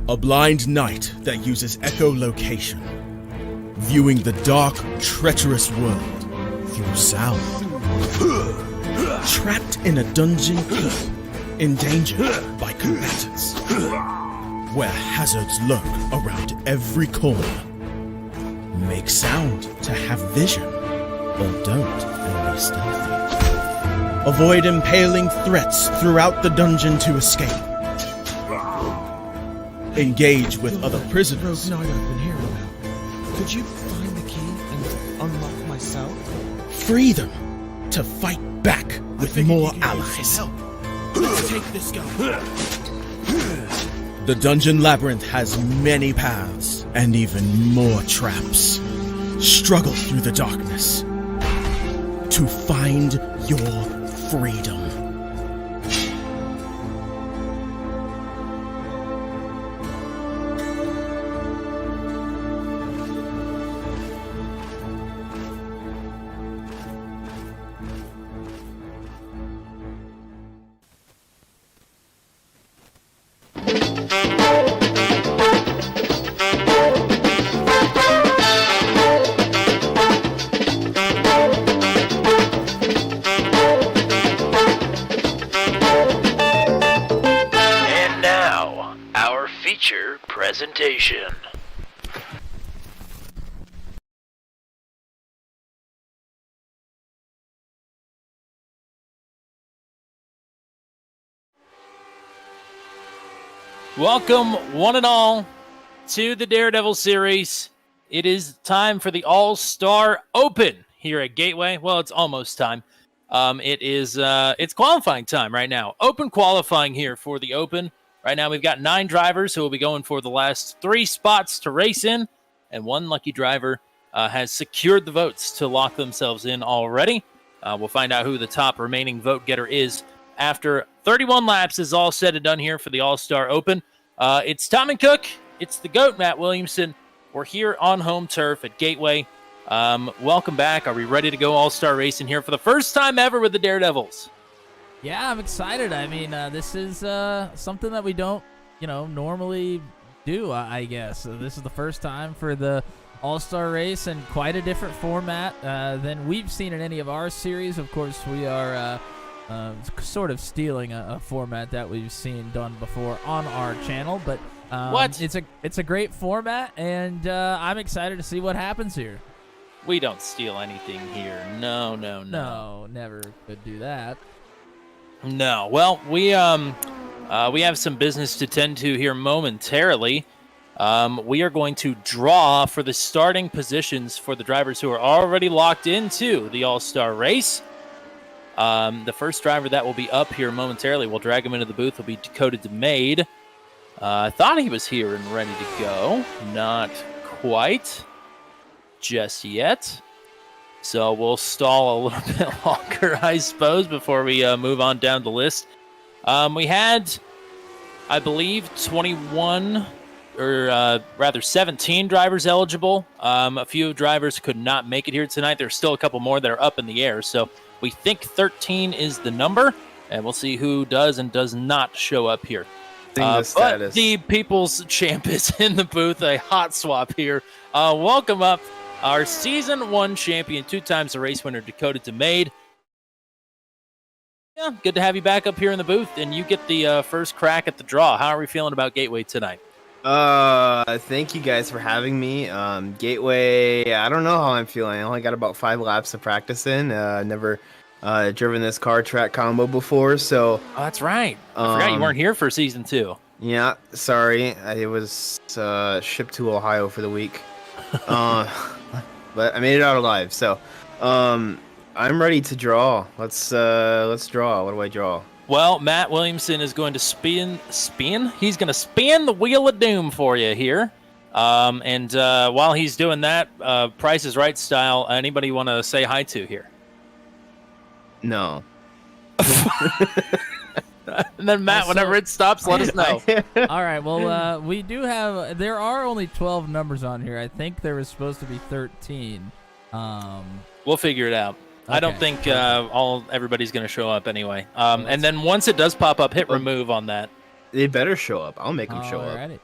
A blind knight that uses echolocation, viewing the dark, treacherous world through sound. Trapped in a dungeon keep, endangered by combatants, where hazards lurk around every corner. Make sound to have vision, or don't and be stealthy. Avoid impaling threats throughout the dungeon to escape. Engage with other prisoners. Rogue Knight I've been hearing about. Could you find the key and unlock myself? Free them to fight back with more allies. Let's take this guy. The Dungeon Labyrinth has many paths and even more traps. Struggle through the darkness to find your freedom. Presentation. Welcome, one and all, to the Daredevil Series. It is time for the All-Star Open here at Gateway. Well, it's almost time. It's qualifying time right now. Open qualifying here for the Open. Right now, we've got 9 drivers who will be going for the last 3 spots to race in, and 1 lucky driver has secured the votes to lock themselves in already. We'll find out who the top remaining vote getter is after 31 laps is all said and done here for the All-Star Open. It's Tom and Cook. It's the GOAT, Matt Williamson. We're here on home turf at Gateway. Welcome back. Are we ready to go All-Star racing here for the first time ever with the Daredevils? Yeah, I'm excited. I mean, this is something that we don't, normally do, I guess. This is the first time for the All-Star race and quite a different format than we've seen in any of our series. Of course, we are sort of stealing a format that we've seen done before on our channel. But it's a great format, and I'm excited to see what happens here. We don't steal anything here. No. No, never could do that. No. Well, we have some business to tend to here momentarily. We are going to draw for the starting positions for the drivers who are already locked into the All-Star race. The first driver that will be up here momentarily, we'll drag him into the booth, will be Dakota DeMade. I thought he was here and ready to go. Not quite just yet. So we'll stall a little bit longer, I suppose, before we move on down the list. We had, I believe, 17 drivers eligible. A few drivers could not make it here tonight. There's still a couple more that are up in the air. So we think 13 is the number, and we'll see who does and does not show up here. But the People's Champ is in the booth, a hot swap here. Welcome up our Season 1 champion, 2 times the race winner, Dakota DeMade. Yeah, good to have you back up here in the booth, and you get the first crack at the draw. How are we feeling about Gateway tonight? Thank you guys for having me. Gateway, I don't know how I'm feeling. I only got about 5 laps of practice in. Never driven this car track combo before, so... Oh, that's right. I forgot you weren't here for Season 2. Yeah, sorry. I was shipped to Ohio for the week. But I made it out alive, so I'm ready to draw. Let's draw. What do I draw? Well, Matt Williamson is going to spin? He's going to spin the Wheel of Doom for you here. And while he's doing that, Price is Right style, anybody want to say hi to here? No. And then Matt, whenever it stops, let us know. All right, well, we do have, there are only 12 numbers on here. I think there was supposed to be 13. We'll figure it out. Okay. I don't think everybody's going to show up anyway. And then once it does pop up, hit remove on that. They better show up. I'll make them show up.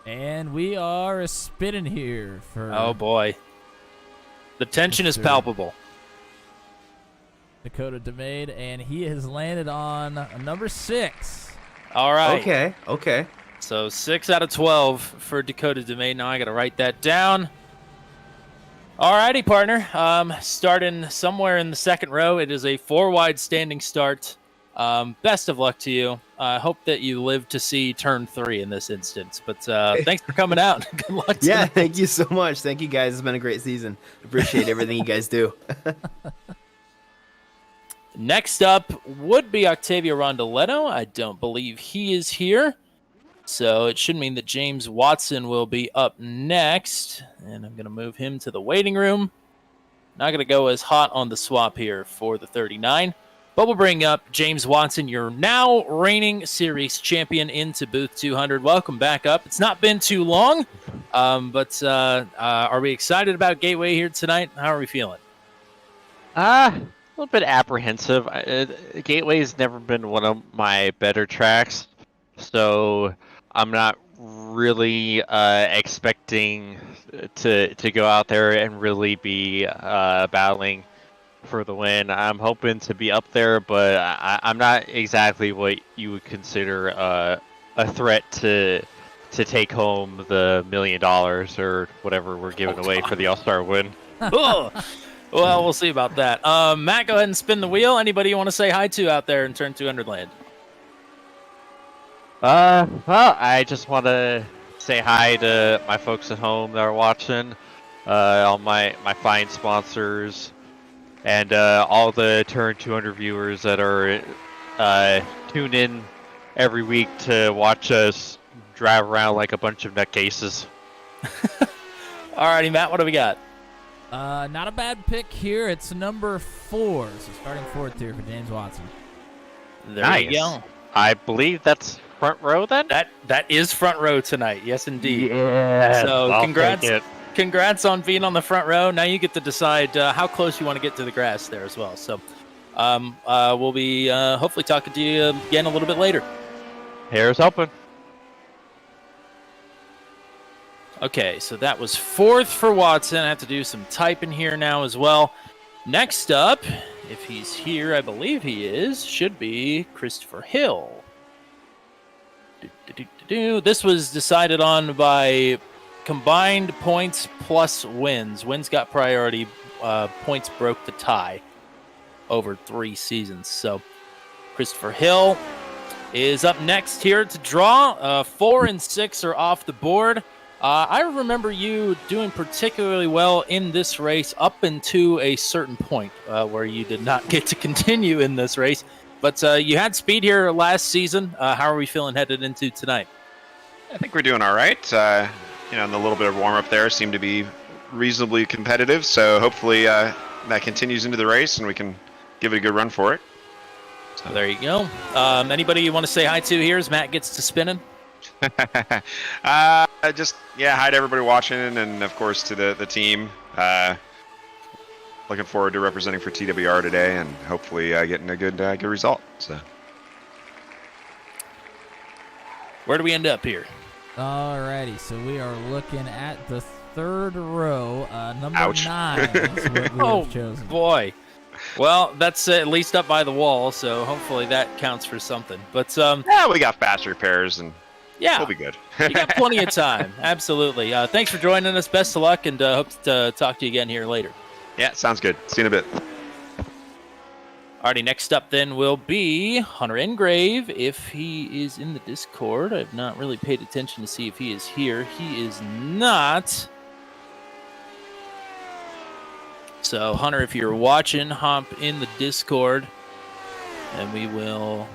And we are spinning here for Oh boy. The tension is Mr. palpable. Dakota DeMade, and he has landed on number 6. All right. Okay. So 6 out of 12 for Dakota DeMay. Now I got to write that down. All righty, partner. Starting somewhere in the second row. It is a 4-wide standing start. Best of luck to you. I hope that you live to see turn 3 in this instance. But thanks for coming out. Good luck tonight. Yeah, thank you so much. Thank you guys. It's been a great season. Appreciate everything you guys do. Next up would be Octavio Rondoletto. I don't believe he is here. So it should mean that James Watson will be up next. And I'm going to move him to the waiting room. Not going to go as hot on the swap here for the 39. But we'll bring up James Watson, your now reigning series champion, into booth 200. Welcome back up. It's not been too long. But are we excited about Gateway here tonight? How are we feeling? A little bit apprehensive. Gateway's never been one of my better tracks, so I'm not really expecting to go out there and really be battling for the win. I'm hoping to be up there, but I'm not exactly what you would consider a threat to take home the $1 million or whatever we're giving away for the All-Star win. Ugh. Well, we'll see about that. Matt, go ahead and spin the wheel. Anybody you want to say hi to out there in turn 200 land? Well, I just want to say hi to my folks at home that are watching, all my fine sponsors, and all the Turn 200 viewers that are tuned in every week to watch us drive around like a bunch of nutcases. Alrighty, Matt, what do we got? Not a bad pick here. It's number 4. So starting 4th here for James Watson. There you go. I believe that's front row then? That is front row tonight. Yes, indeed. Yeah. So I'll congrats. take it. Congrats on being on the front row. Now you get to decide how close you want to get to the grass there as well. So we'll be hopefully talking to you again a little bit later. Here's open. Okay, so that was 4th for Watson. I have to do some typing here now as well. Next up, if he's here, I believe he is, should be Christopher Hill. This was decided on by combined points plus wins. Wins got priority. Points broke the tie over 3 seasons. So Christopher Hill is up next here to draw. 4 and 6 are off the board. I remember you doing particularly well in this race up into a certain point where you did not get to continue in this race. But you had speed here last season. How are we feeling headed into tonight? I think we're doing all right. And the little bit of warm-up there seemed to be reasonably competitive. So hopefully that continues into the race and we can give it a good run for it. So there you go. Anybody you want to say hi to here as Matt gets to spinning? Hi to everybody watching, and of course to the team. Looking forward to representing for TWR today, and hopefully getting a good result. So, where do we end up here? Alrighty, so we are looking at the 3rd row. Number Ouch. 9 is what we have chosen. Boy. Well, that's at least up by the wall, so hopefully that counts for something. But we got fast repairs, and yeah, we'll be good. You got plenty of time. Absolutely. Thanks for joining us. Best of luck, and hope to talk to you again here later. Yeah, sounds good. See you in a bit. Alrighty, next up then will be Hunter Engrave, if he is in the Discord. I've not really paid attention to see if he is here. He is not. So, Hunter, if you're watching, hop in the Discord, and we will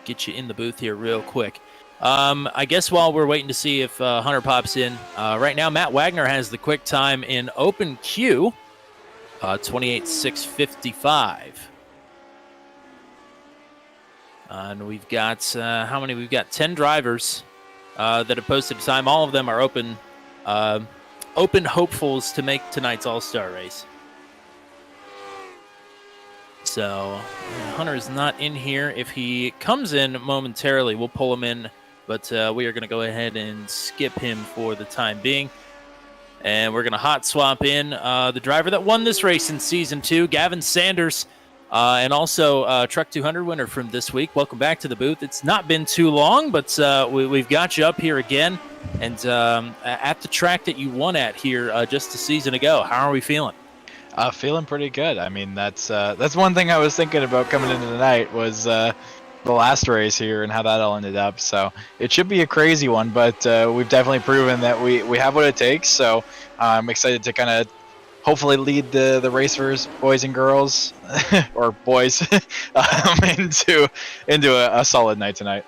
get you in the booth here real quick. I guess while we're waiting to see if Hunter pops in, right now Matt Wagner has the quick time in open queue, 28.655. And we've got, how many? We've got 10 drivers that have posted time. All of them are open hopefuls to make tonight's All-Star race. So Hunter is not in here. If he comes in momentarily, we'll pull him in but we are going to go ahead and skip him for the time being. And we're going to hot swap in the driver that won this race in Season 2, Gavin Sanders, and also Truck 200 winner from this week. Welcome back to the booth. It's not been too long, but we've got you up here again. And at the track that you won at here just a season ago, how are we feeling? Feeling pretty good. I mean, that's one thing I was thinking about coming into the night was the last race here and how that all ended up. So it should be a crazy one, but we've definitely proven that we have what it takes. So I'm excited to kind of hopefully lead the racers, boys and girls, or boys, into a solid night tonight.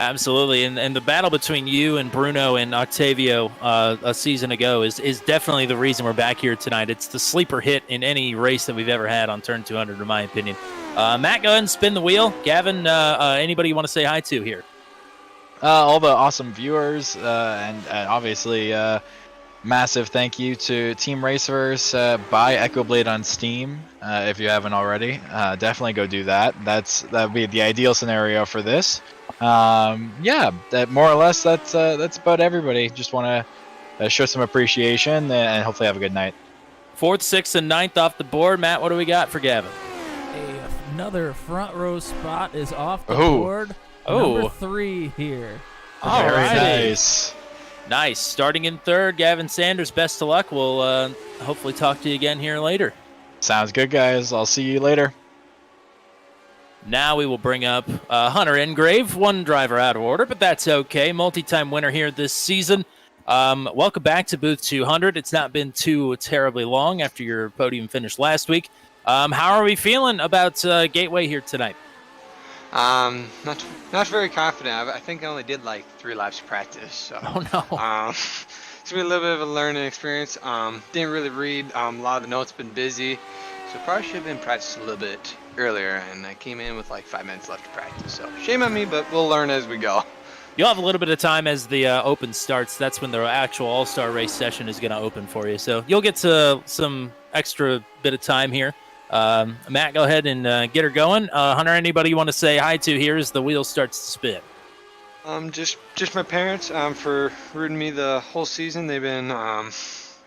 Absolutely, and the battle between you and Bruno and Octavio a season ago is definitely the reason we're back here tonight. It's the sleeper hit in any race that we've ever had on Turn 200, in my opinion. Matt, go ahead and spin the wheel. Gavin, anybody you want to say hi to here? All the awesome viewers, and obviously massive thank you to Team Racers. Buy Echo Blade on Steam if you haven't already. Definitely go do that. That'd be the ideal scenario for this. That more or less that's about everybody. Just want to show some appreciation and hopefully have a good night. 4th, 6th, and 9th off the board. Matt, what do we got for Gavin? Another front row spot is off the board. Number 3 here. All Very right. nice. Nice. Starting in 3rd, Gavin Sanders. Best of luck. We'll hopefully talk to you again here later. Sounds good, guys. I'll see you later. Now we will bring up Hunter Engrave, one driver out of order, but that's okay. Multi-time winner here this season. Welcome back to Booth 200. It's not been too terribly long after your podium finish last week. How are we feeling about Gateway here tonight? Not very confident. I think I only did like 3 laps of practice. So. Oh, no. It's been a little bit of a learning experience. Didn't really read a lot of the notes. Been busy, so probably should have been practiced a little bit earlier. And I came in with like 5 minutes left to practice. So shame on me, but we'll learn as we go. You'll have a little bit of time as the Open starts. That's when the actual All-Star race session is going to open for you. So you'll get to some extra bit of time here. Matt, go ahead and get her going. Hunter, anybody you want to say hi to here as the wheel starts to spin? Just my parents for rooting me the whole season. They've been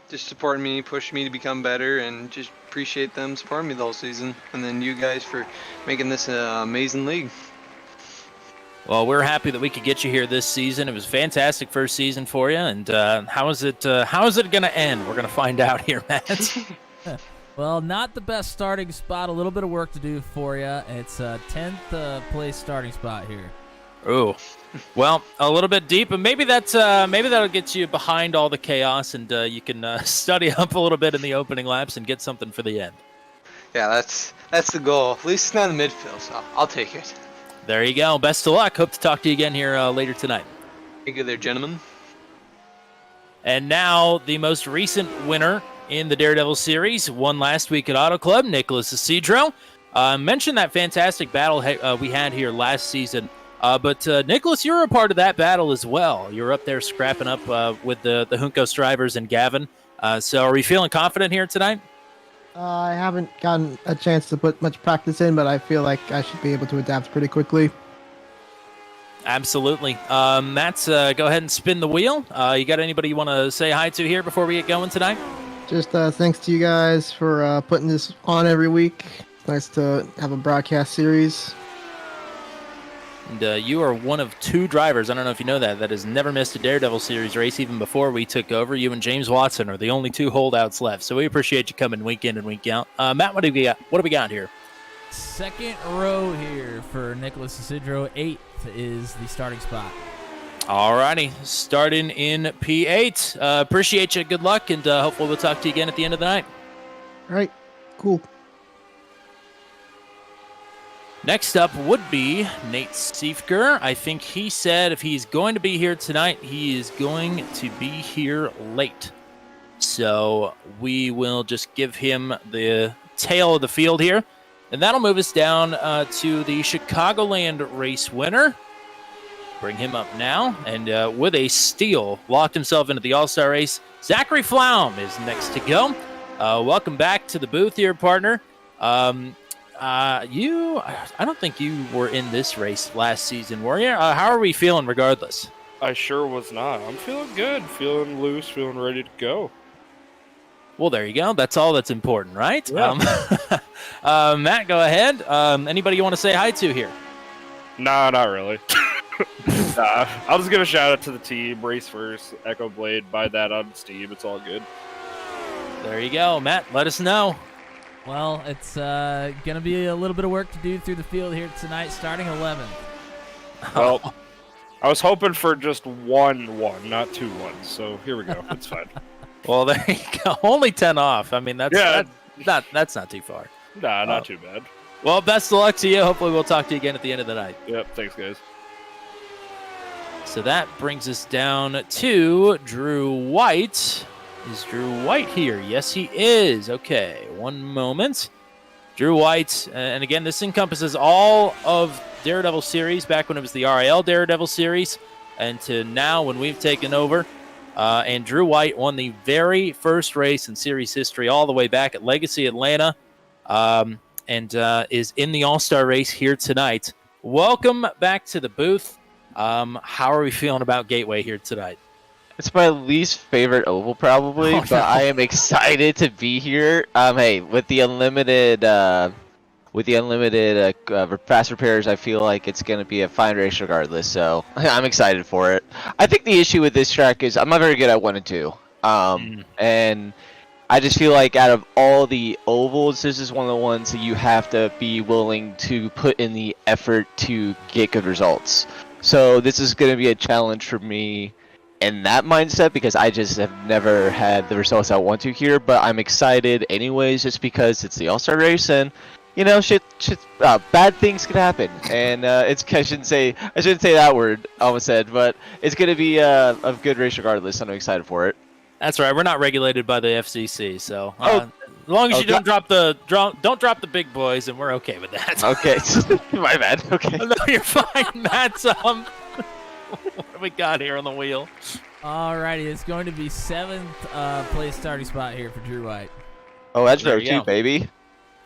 just supporting me, pushing me to become better, and just appreciate them supporting me the whole season. And then you guys for making this an amazing league. Well, we're happy that we could get you here this season. It was a fantastic first season for you. And how is it going to end? We're going to find out here, Matt. Well, not the best starting spot. A little bit of work to do for you. It's a 10th place starting spot here. Ooh, well, a little bit deep, and maybe that'll get you behind all the chaos, and you can study up a little bit in the opening laps and get something for the end. Yeah, that's the goal. At least it's not in the midfield, so I'll take it. There you go. Best of luck. Hope to talk to you again here later tonight. Thank you there, gentlemen. And now the most recent winner in the Daredevil Series, won last week at Auto Club, Nicholas Isidro. Mentioned that fantastic battle we had here last season. But Nicholas, you were a part of that battle as well. You were up there scrapping up with the Juncos drivers and Gavin. So are we feeling confident here tonight? I haven't gotten a chance to put much practice in, but I feel like I should be able to adapt pretty quickly. Absolutely. Matt, go ahead and spin the wheel. You got anybody you want to say hi to here before we get going tonight? Just thanks to you guys for putting this on every week. It's nice to have a broadcast series. And you are one of 2 drivers, I don't know if you know that has never missed a Daredevil Series race even before we took over. You and James Watson are the only 2 holdouts left, so we appreciate you coming week in and week out. Matt, what do we got here? Second row here for Nicholas Isidro. 8th is the starting spot. All righty, starting in P8. Appreciate you. Good luck, and hopefully we'll talk to you again at the end of the night. All right, cool. Next up would be Nate Siefker. I think he said if he's going to be here tonight, he is going to be here late. So we will just give him the tail of the field here. And that'll move us down to the Chicagoland race winner. Bring him up now. And with a steal, locked himself into the All-Star race. Zachary Flaum is next to go. Welcome back to the booth here, partner. I don't think you were in this race last season, were you? How are we feeling regardless? I sure was not. I'm feeling good, feeling loose, feeling ready to go. Well, there you go. That's all that's important, right? Yeah. Matt, go ahead. Anybody you want to say hi to here? Nah, not really. Nah, I'll just give a shout out to the team. Race First, Echo Blade, buy that on Steam. It's all good. There you go. Matt, let us know. Well, it's going to be a little bit of work to do through the field here tonight, starting 11th. Well, I was hoping for just 1-1, not 2 1s. So here we go. It's fine. Well, there you go. Only 10 off. I mean, that's not too far. Nah, not too bad. Well, best of luck to you. Hopefully we'll talk to you again at the end of the night. Yep, thanks, guys. So that brings us down to Drew White. Is Drew White here? Yes, he is. Okay, one moment. Drew White, and again, this encompasses all of Daredevil Series, back when it was the RIL Daredevil Series, and to now when we've taken over. And Drew White won the very first race in series history all the way back at Legacy Atlanta, and is in the All-Star race here tonight. Welcome back to the booth. How are we feeling about Gateway here tonight? It's my least favorite oval, probably, but I am excited to be here. Hey, with the unlimited fast repairs, I feel like it's going to be a fine race regardless. So I'm excited for it. I think the issue with this track is I'm not very good at 1 and 2, and I just feel like out of all the ovals, this is one of the ones that you have to be willing to put in the effort to get good results. So this is going to be a challenge for me in that mindset, because I just have never had the results I want to here, but I'm excited anyways, just because it's the All-Star race, and you know, bad things could happen, and I shouldn't say that word, almost said, but it's gonna be a good race regardless, and I'm excited for it. That's right. We're not regulated by the FCC, so as long as you don't drop the big boys, and we're okay with that. Okay, my bad. Okay, no, you're fine, Matt. What do we got here on the wheel? Alrighty, it's going to be 7th place starting spot here for Drew White. Oh, that's row 2, baby.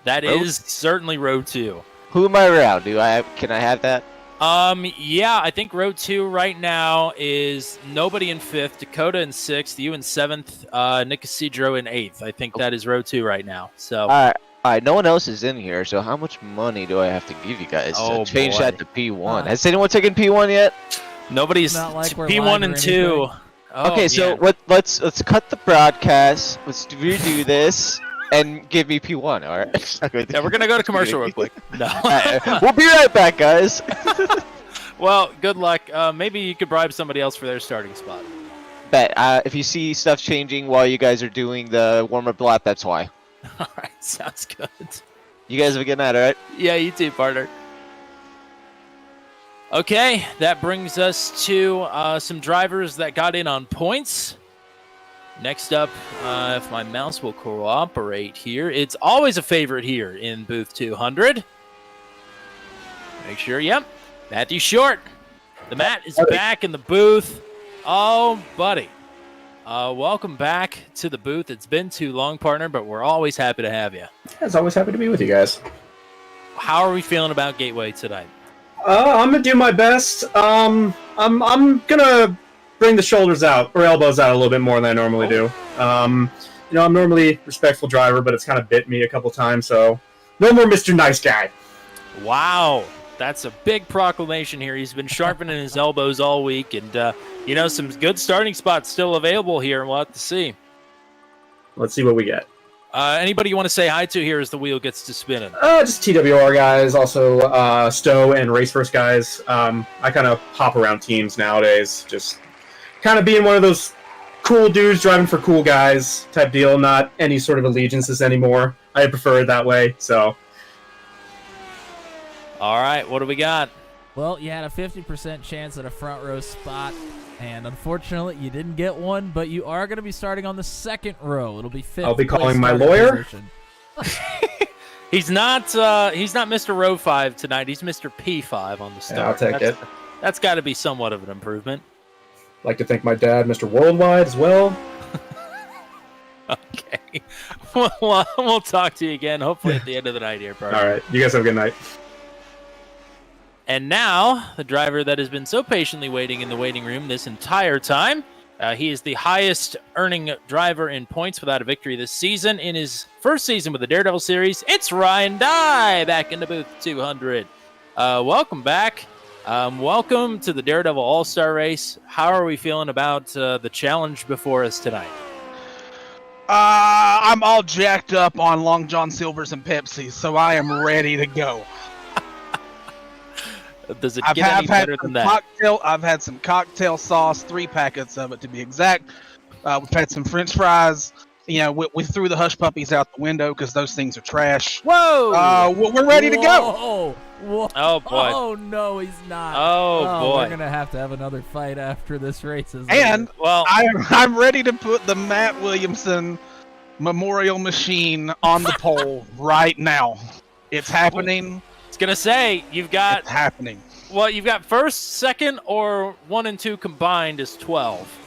That is certainly row 2. Who am I around? Can I have that? Yeah, I think row 2 right now is nobody in 5th, Dakota in 6th, you in 7th, Nick Isidro in 8th. I think that is row 2 right now. So. All right, no one else is in here, so how much money do I have to give you guys to change that to P1? Has anyone taken P1 yet? Nobody's like P1 and 2. Oh, okay, so let's cut the broadcast. Let's redo this and give me P1. All right. Yeah, we're gonna go to commercial real quick. No. We'll be right back, guys. Well, good luck. Maybe you could bribe somebody else for their starting spot. Bet. If you see stuff changing while you guys are doing the warm-up lap, that's why. All right, sounds good. You guys have a good night, all right? Yeah, you too, partner. Okay, that brings us to some drivers that got in on points. Next up, if my mouse will cooperate here, it's always a favorite here in booth 200. Make sure, yep, Matthew Short. The Matt is back in the booth. Oh, buddy. Welcome back to the booth. It's been too long, partner, but we're always happy to have you. It's always happy to be with you guys. How are we feeling about Gateway tonight? I'm gonna do my best. I'm gonna bring the shoulders out or elbows out a little bit more than I normally do. I'm normally a respectful driver, but it's kind of bit me a couple times, so no more Mr. Nice Guy. Wow, that's a big proclamation here. He's been sharpening his elbows all week, and some good starting spots still available here. We'll have to see. Let's see what we get. Anybody you want to say hi to here as the wheel gets to spinning? Just TWR guys, also Stowe and Race First guys. I kind of hop around teams nowadays, just kind of being one of those cool dudes driving for cool guys type deal, not any sort of allegiances anymore. I prefer it that way, so. All right, what do we got? Well, you had a 50% chance at a front row spot, and unfortunately, you didn't get one, but you are going to be starting on the 2nd row. It'll be 5th. I'll be calling my lawyer. He's not Mr. Row 5 tonight. He's Mr. P5 on the start. Yeah, I'll take it. That's got to be somewhat of an improvement. Like to thank my dad, Mr. Worldwide, as well. Okay. We'll talk to you again, hopefully at the end of the night here, partner. All right. You guys have a good night. And now, the driver that has been so patiently waiting in the waiting room this entire time. He is the highest earning driver in points without a victory this season. In his first season with the Daredevil Series, it's Ryan Dye back in the booth 200. Welcome back. Welcome to the Daredevil All-Star Race. How are we feeling about the challenge before us tonight? I'm all jacked up on Long John Silvers and Pepsi, so I am ready to go. Does it get any better than that? I've had some cocktail sauce, 3 packets of it to be exact. We've had some French fries. You know, we threw the hush puppies out the window because those things are trash. Whoa! We're ready to go. Whoa. Oh boy! Oh no, he's not. Oh boy! We're gonna have to have another fight after this race is And over. well, I'm ready to put the Matt Williamson Memorial Machine on the pole right now. It's happening. I was gonna say It's happening. Well, you've got first, second, or 1 and 2 combined is 12.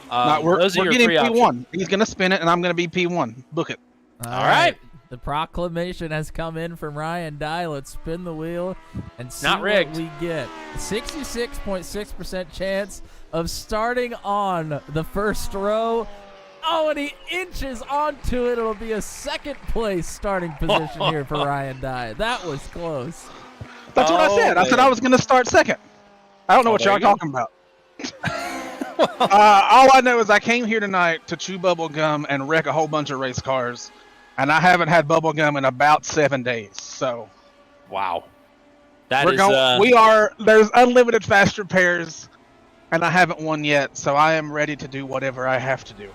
We're those are your getting 3 P1. options. He's gonna spin it, and I'm gonna be P1. Book it. All right. The proclamation has come in from Ryan Dye. Let's spin the wheel and see Not rigged. what we get. 66.6% chance of starting on the first row. Oh, and he inches onto it. It'll be a second place starting position here for Ryan Dye. That was close. That's what I said. I said I was going to start second. I don't know what there y'all you go. talking about. All I know is I came here tonight to chew bubble gum and wreck a whole bunch of race cars, and I haven't had bubble gum in about 7 days. So, Wow. That we're is, going. There's unlimited fast repairs, and I haven't won yet. So I am ready to do whatever I have to do.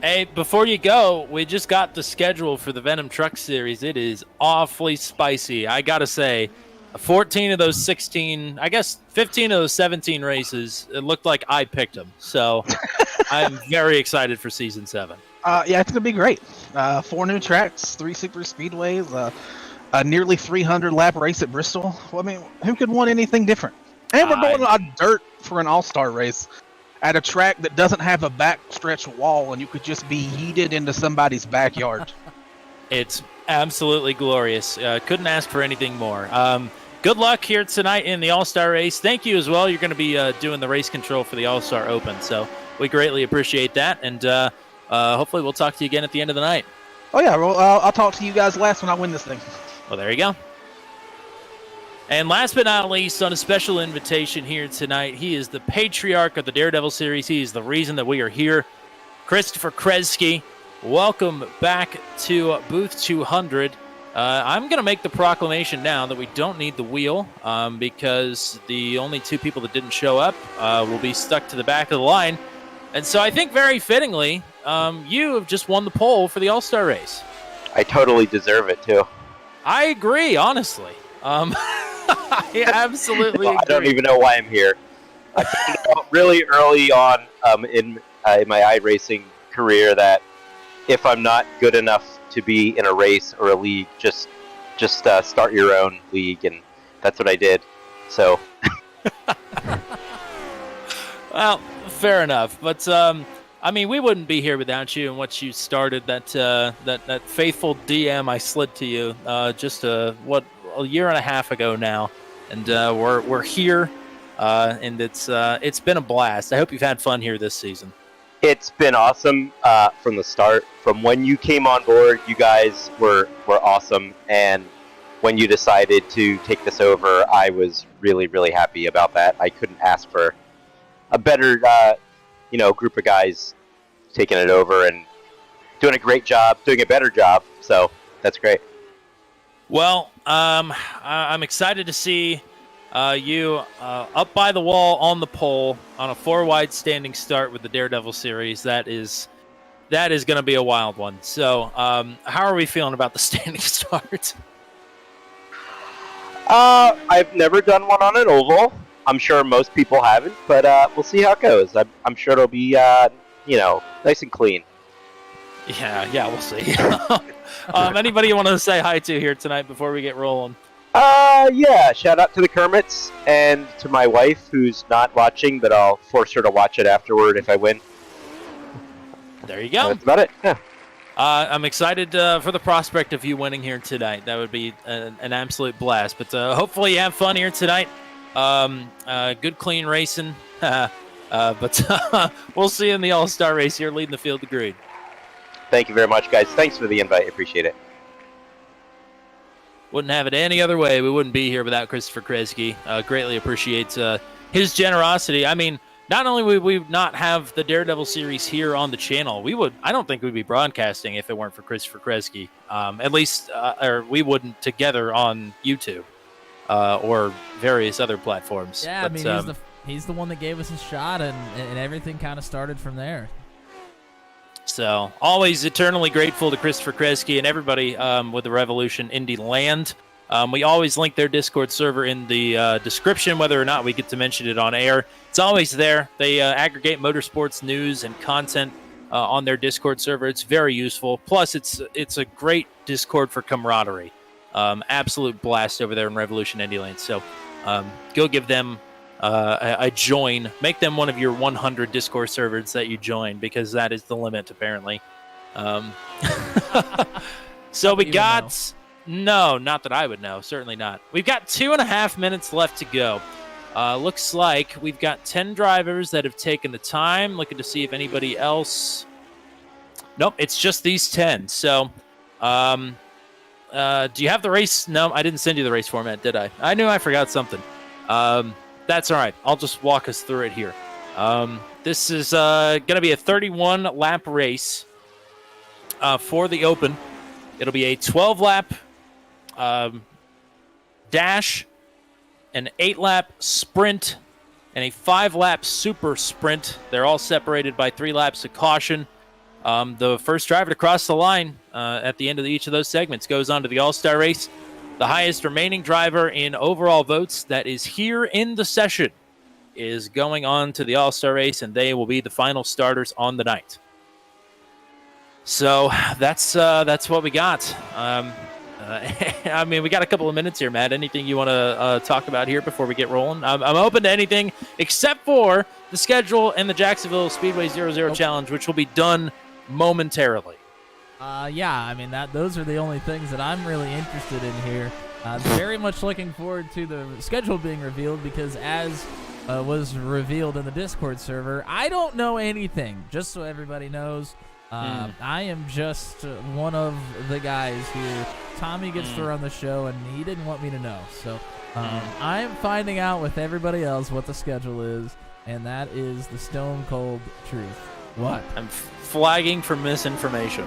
Hey, before you go, we just got the schedule for the Venom Truck Series. It is awfully spicy. I gotta say, 14 of those 16, I guess 15 of those 17 races, it looked like I picked them. So I'm very excited for Season 7. Yeah, it's gonna be great. 4 new tracks, 3 super speedways, a nearly 300 lap race at Bristol. Well, I mean, who could want anything different? And we're going on dirt for an all-star race at a track that doesn't have a backstretch wall, and you could just be yeeted into somebody's backyard. It's absolutely glorious. Couldn't ask for anything more. Good luck here tonight in the All-Star race. Thank you as well. You're going to be doing the race control for the All-Star Open, so we greatly appreciate that. And hopefully we'll talk to you again at the end of the night. Oh, yeah. Well, I'll talk to you guys last when I win this thing. Well, there you go. And last but not least, on a special invitation here tonight, he is the patriarch of the Daredevil Series. He is the reason that we are here. Christopher Kresge, welcome back to Booth 200. I'm going to make the proclamation now that we don't need the wheel because the only 2 people that didn't show up will be stuck to the back of the line. And so I think very fittingly, you have just won the pole for the All-Star race. I totally deserve it, too. I agree, honestly. I absolutely agree. I don't even know why I'm here. I found out really early on in my iRacing career that if I'm not good enough to be in a race or a league, just start your own league, and that's what I did. So, well, fair enough. But I mean, we wouldn't be here without you and what you started. That faithful DM I slid to you just a year and a half ago now, and we're here, and it's been a blast. I hope you've had fun here this season. it's been awesome from the start. From when you came on board, you guys were awesome, and when you decided to take this over, I was really, really happy about that. I couldn't ask for a better, group of guys taking it over and doing a great job, doing a better job. So that's great. Well, I'm excited to see you up by the wall on the pole on a 4-wide standing start with the Daredevil Series. That is going to be a wild one. So, how are we feeling about the standing start? I've never done one on an oval. I'm sure most people haven't, but we'll see how it goes. I'm sure it'll be, nice and clean. Yeah, we'll see. Anybody you want to say hi to here tonight before we get rolling? Yeah, shout out to the Kermits and to my wife who's not watching, but I'll force her to watch it afterward if I win. There you go. That's about it. Yeah. I'm excited for the prospect of you winning here tonight. That would be an absolute blast. But hopefully you have fun here tonight. Good, clean racing. But we'll see you in the All-Star race here, leading the field to green. Thank you very much, guys. Thanks for the invite. Appreciate it. Wouldn't have it any other way. We wouldn't be here without Christopher Kresge. Greatly appreciate his generosity. I mean, not only would we not have the Daredevil series here on the channel, I don't think we'd be broadcasting if it weren't for Christopher Kresge. At least, or we wouldn't together on YouTube or various other platforms. Yeah, but, I mean, he's the one that gave us a shot, and everything kind of started from there. So, always eternally grateful to Christopher Kresge and everybody with the Revolution Indie Land. We always link their Discord server in the description, whether or not we get to mention it on air. It's always there. They aggregate motorsports news and content on their Discord server. It's very useful. Plus, it's a great Discord for camaraderie. Absolute blast over there in Revolution Indie Land. So, go give them a join. Make them one of your 100 Discord servers that you join, because that is the limit, apparently. So we got... No, not that I would know. Certainly not. We've got 2.5 minutes left to go. Looks like we've got 10 drivers that have taken the time. Looking to see if anybody else... Nope, it's just these 10. So, do you have the race? No, I didn't send you the race format, did I? I knew I forgot something. That's all right. I'll just walk us through it here. This is going to be a 31-lap race for the Open. It'll be a 12-lap dash, an 8-lap sprint, and a 5-lap super sprint. They're all separated by 3 laps of caution. The first driver to cross the line at the end of each of those segments goes on to the All-Star race. The highest remaining driver in overall votes that is here in the session is going on to the All-Star race, and they will be the final starters on the night. So that's what we got. I mean, we got a couple of minutes here, Matt. Anything you want to talk about here before we get rolling? I'm open to anything except for the schedule and the Jacksonville Speedway Zero-Zero Challenge, which will be done momentarily. Yeah, I mean, those are the only things that I'm really interested in here. Very much looking forward to the schedule being revealed, because as was revealed in the Discord server, I don't know anything, just so everybody knows. I am just one of the guys here. Tommy gets to run the show, and he didn't want me to know. So I'm finding out with everybody else what the schedule is, and that is the stone cold truth. What? I'm flagging for misinformation.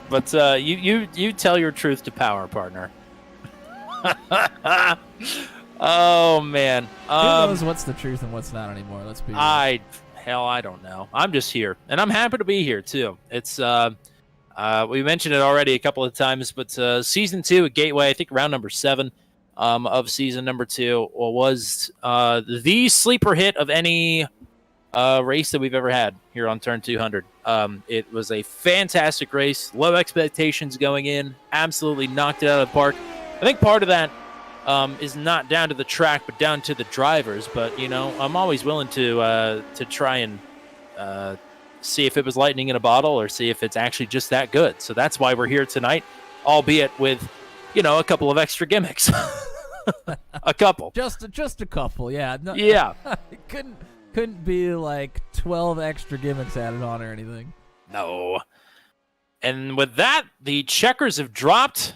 But you tell your truth to power, partner. Oh man, who knows what's the truth and what's not anymore? Let's be real. Hell, I don't know. I'm just here, and I'm happy to be here too. It's we mentioned it already a couple of times, but season 2 at Gateway, I think round number 7 of season number 2 was the sleeper hit of any race that we've ever had here on Turn 200. It was a fantastic race, low expectations going in, absolutely knocked it out of the park. I think part of that is not down to the track, but down to the drivers. But, you know, I'm always willing to try and see if it was lightning in a bottle, or see if it's actually just that good. So that's why we're here tonight, albeit with, you know, a couple of extra gimmicks. A couple. Just a couple, yeah. No, yeah. It couldn't be like 12 extra gimmicks added on or anything. No. And with that, the checkers have dropped.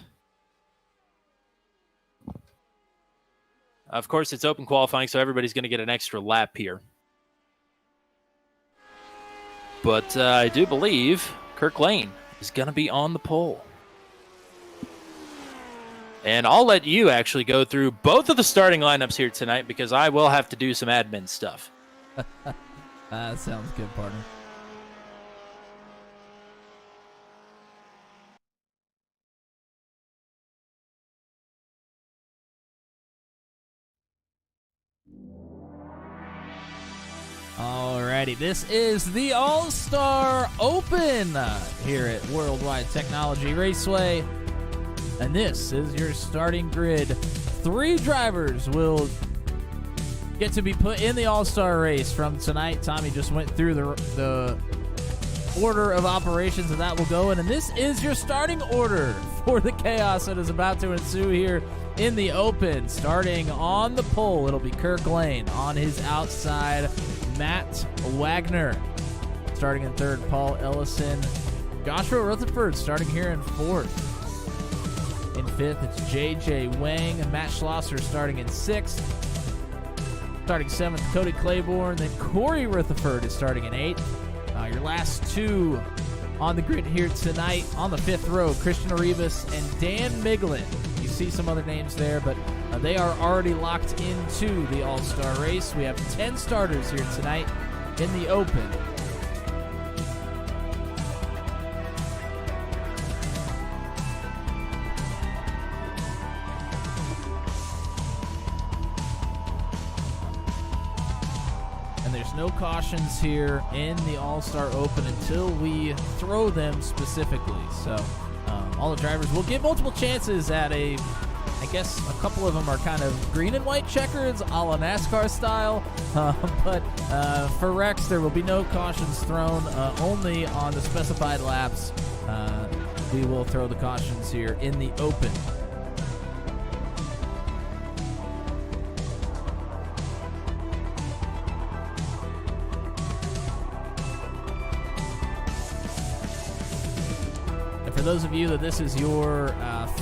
Of course, it's open qualifying, so everybody's going to get an extra lap here. But I do believe Kirk Lane is going to be on the pole. And I'll let you actually go through both of the starting lineups here tonight, because I will have to do some admin stuff. That sounds good, partner. Alrighty, this is the All-Star Open here at Worldwide Technology Raceway. And this is your starting grid. 3 drivers will get to be put in the All-Star race from tonight. Tommy just went through the order of operations that will go in. And this is your starting order for the chaos that is about to ensue here in the open. Starting on the pole, it'll be Kirk Lane. On his outside, Matt Wagner. Starting in third, Paul Ellison. Joshua Rutherford starting here in fourth. In fifth, it's JJ Wang. And Matt Schlosser starting in sixth. Starting seventh, Cody Claiborne. Then Corey Rutherford is starting in eighth. Your last two on the grid here tonight. On the fifth row, Christian Arribas and Dan Miglin. You see some other names there, but they are already locked into the All-Star race. We have 10 starters here tonight in the open. And there's no cautions here in the All-Star Open until we throw them specifically. So all the drivers will get multiple chances at I guess a couple of them are kind of green and white checkers, a la NASCAR style. But for Rex, there will be no cautions thrown, only on the specified laps. We will throw the cautions here in the open. For those of you that this is your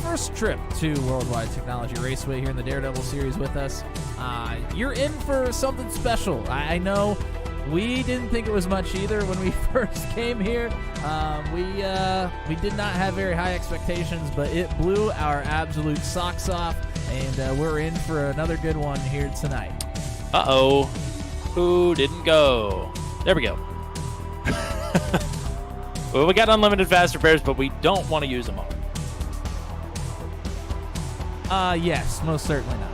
first trip to Worldwide Technology Raceway here in the Daredevil Series with us, you're in for something special. I know we didn't think it was much either when we first came here. We did not have very high expectations, but it blew our absolute socks off, and we're in for another good one here tonight. Uh-oh. Who didn't go? There we go. Well, we got unlimited fast repairs, but we don't want to use them all. Yes, most certainly not.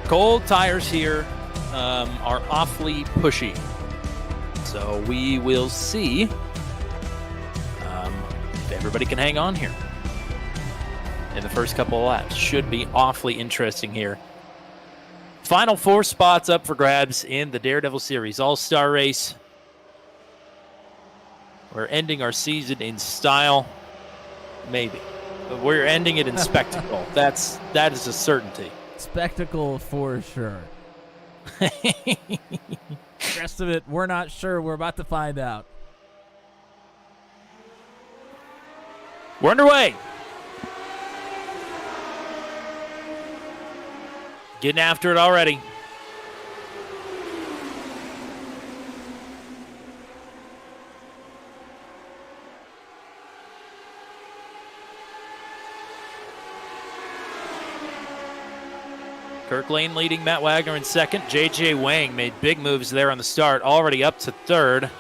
Cold tires here are awfully pushy, so we will see if everybody can hang on here in the first couple of laps. Should be awfully interesting here. Final 4 spots up for grabs in the Daredevil Series All-Star Race. We're ending our season in style, maybe, but we're ending it in spectacle. That is a certainty. Spectacle for sure. The rest of it, we're not sure. We're about to find out. We're underway. Getting after it already. Kirk Lane leading, Matt Wagner in second. JJ Wang made big moves there on the start, already up to third.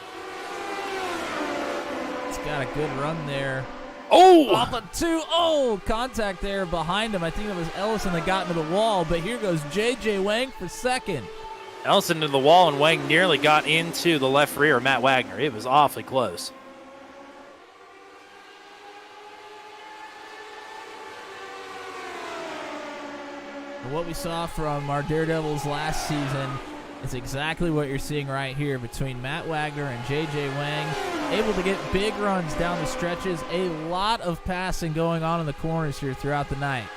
It's got a good run there. Oh! Off of 2. Oh, contact there behind him. I think it was Ellison that got into the wall, but here goes JJ Wang for second. Ellison to the wall, and Wang nearly got into the left rear of Matt Wagner. It was awfully close. What we saw from our Daredevils last season is exactly what you're seeing right here between Matt Wagner and JJ Wang. Able to get big runs down the stretches. A lot of passing going on in the corners here throughout the night.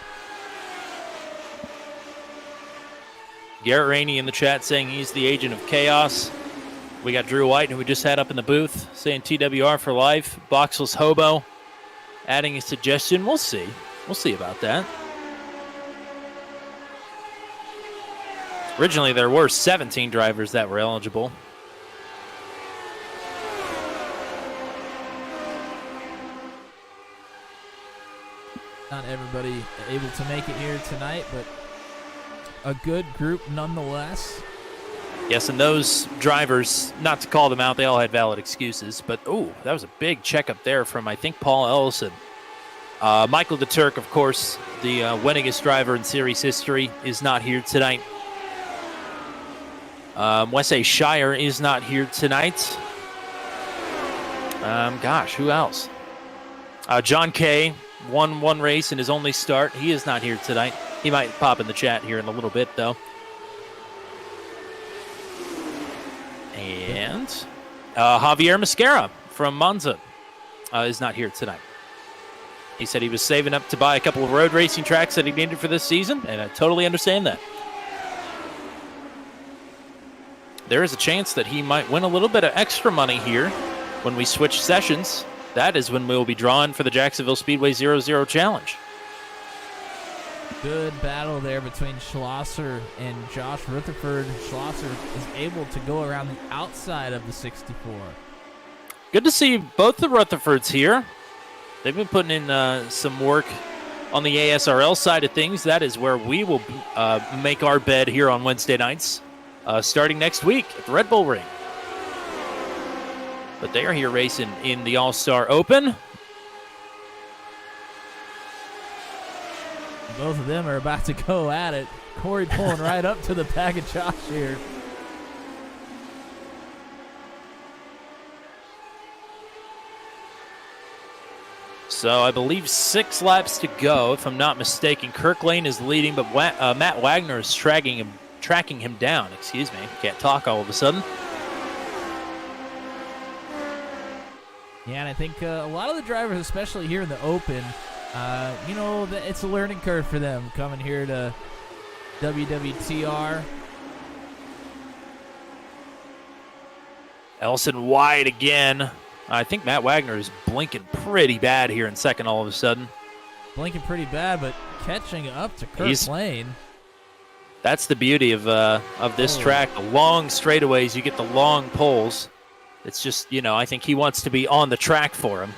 Garrett Rainey in the chat saying he's the agent of chaos. We got Drew White, who we just had up in the booth, saying TWR for life. Boxless Hobo adding a suggestion. We'll see. We'll see about that. Originally, there were 17 drivers that were eligible. Not everybody able to make it here tonight, but a good group nonetheless. Yes, and those drivers, not to call them out, they all had valid excuses. But, oh, that was a big checkup there from, I think, Paul Ellison. Michael DeTurk, of course, the winningest driver in series history, is not here tonight. Wesley Shire is not here tonight. Gosh, who else? John Kay won one race in his only start. He is not here tonight. He might pop in the chat here in a little bit, though. And Javier Mascara from Monza is not here tonight. He said he was saving up to buy a couple of road racing tracks that he needed for this season, and I totally understand that. There is a chance that he might win a little bit of extra money here when we switch sessions. That is when we'll be drawing for the Jacksonville Speedway Zero-Zero Challenge. Good battle there between Schlosser and Josh Rutherford. Schlosser is able to go around the outside of the 64. Good to see both the Rutherfords here. They've been putting in some work on the ASRL side of things. That is where we will make our bed here on Wednesday nights, starting next week at the Red Bull Ring. But they are here racing in the All-Star Open. Both of them are about to go at it. Corey pulling right up to the back of Josh here. So I believe 6 laps to go, if I'm not mistaken. Kirk Lane is leading, but Matt Wagner is tracking him down. Excuse me. Can't talk all of a sudden. Yeah, and I think a lot of the drivers, especially here in the Open, it's a learning curve for them coming here to WWTR. Elson wide again. I think Matt Wagner is blinking pretty bad here in second all of a sudden. Blinking pretty bad, but catching up to Kirk Lane. That's the beauty of this track. The long straightaways, you get the long poles. It's just, I think he wants to be on the track for him.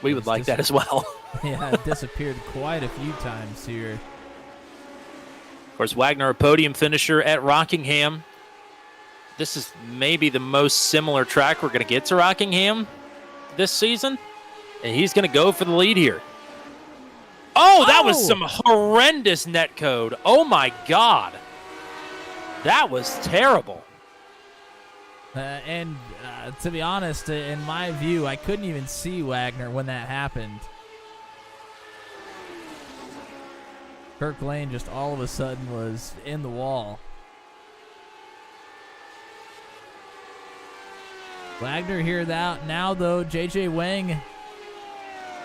We would like that as well. Yeah, it disappeared quite a few times here. Of course, Wagner, a podium finisher at Rockingham. This is maybe the most similar track we're going to get to Rockingham this season. And he's going to go for the lead here. Oh, that was some horrendous netcode. Oh, my God. That was terrible. To be honest, in my view, I couldn't even see Wagner when that happened. Kirk Lane just all of a sudden was in the wall. Wagner here now, though. JJ Wang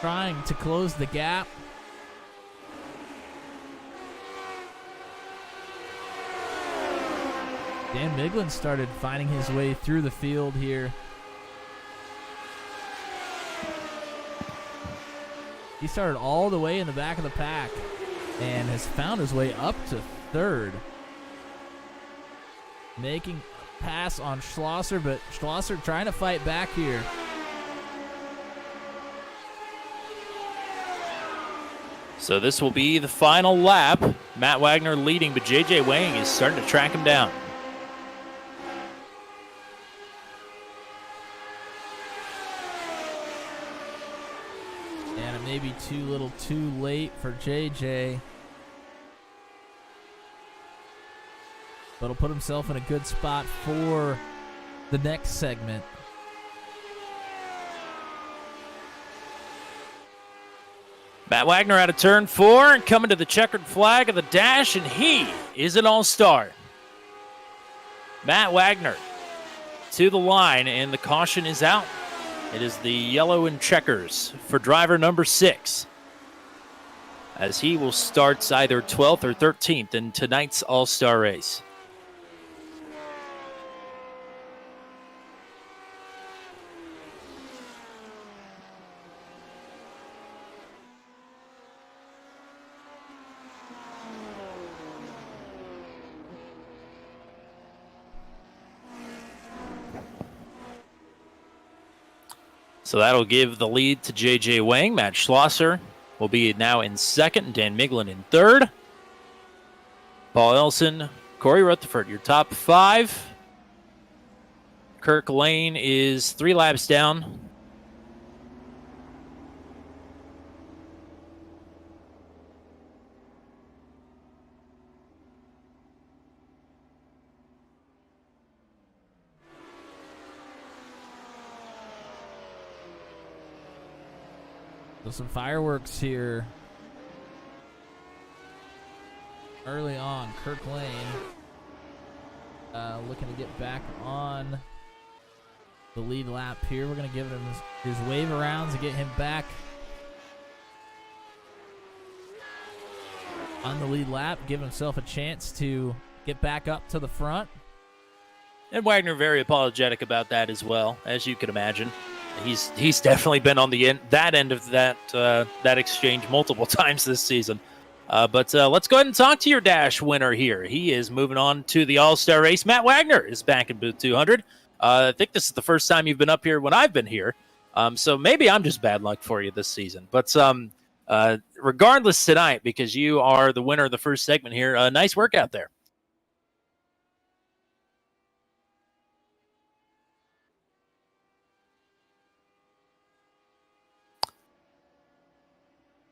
trying to close the gap. Dan Miglin started finding his way through the field here. He started all the way in the back of the pack and has found his way up to third. Making a pass on Schlosser, but Schlosser trying to fight back here. So this will be the final lap. Matt Wagner leading, but JJ Wang is starting to track him down. And it may be too late for JJ. But he'll put himself in a good spot for the next segment. Matt Wagner out of turn 4 and coming to the checkered flag of the dash, and he is an all-star. Matt Wagner to the line, and the caution is out. It is the yellow and checkers for driver number 6, as he will start either 12th or 13th in tonight's all-star race. So that'll give the lead to JJ Wang. Matt Schlosser will be now in second, Dan Miglin in third. Paul Elson, Corey Rutherford, your top 5. Kirk Lane is 3 laps down. So some fireworks here early on. Kirk Lane looking to get back on the lead lap here. We're going to give him his wave arounds to get him back on the lead lap, give himself a chance to get back up to the front. And Wagner very apologetic about that as well, as you can imagine. He's definitely been on that end of that exchange multiple times this season. But let's go ahead and talk to your Dash winner here. He is moving on to the All-Star race. Matt Wagner is back in booth 200. I think this is the first time you've been up here when I've been here. So maybe I'm just bad luck for you this season. But regardless tonight, because you are the winner of the first segment here, nice work out there.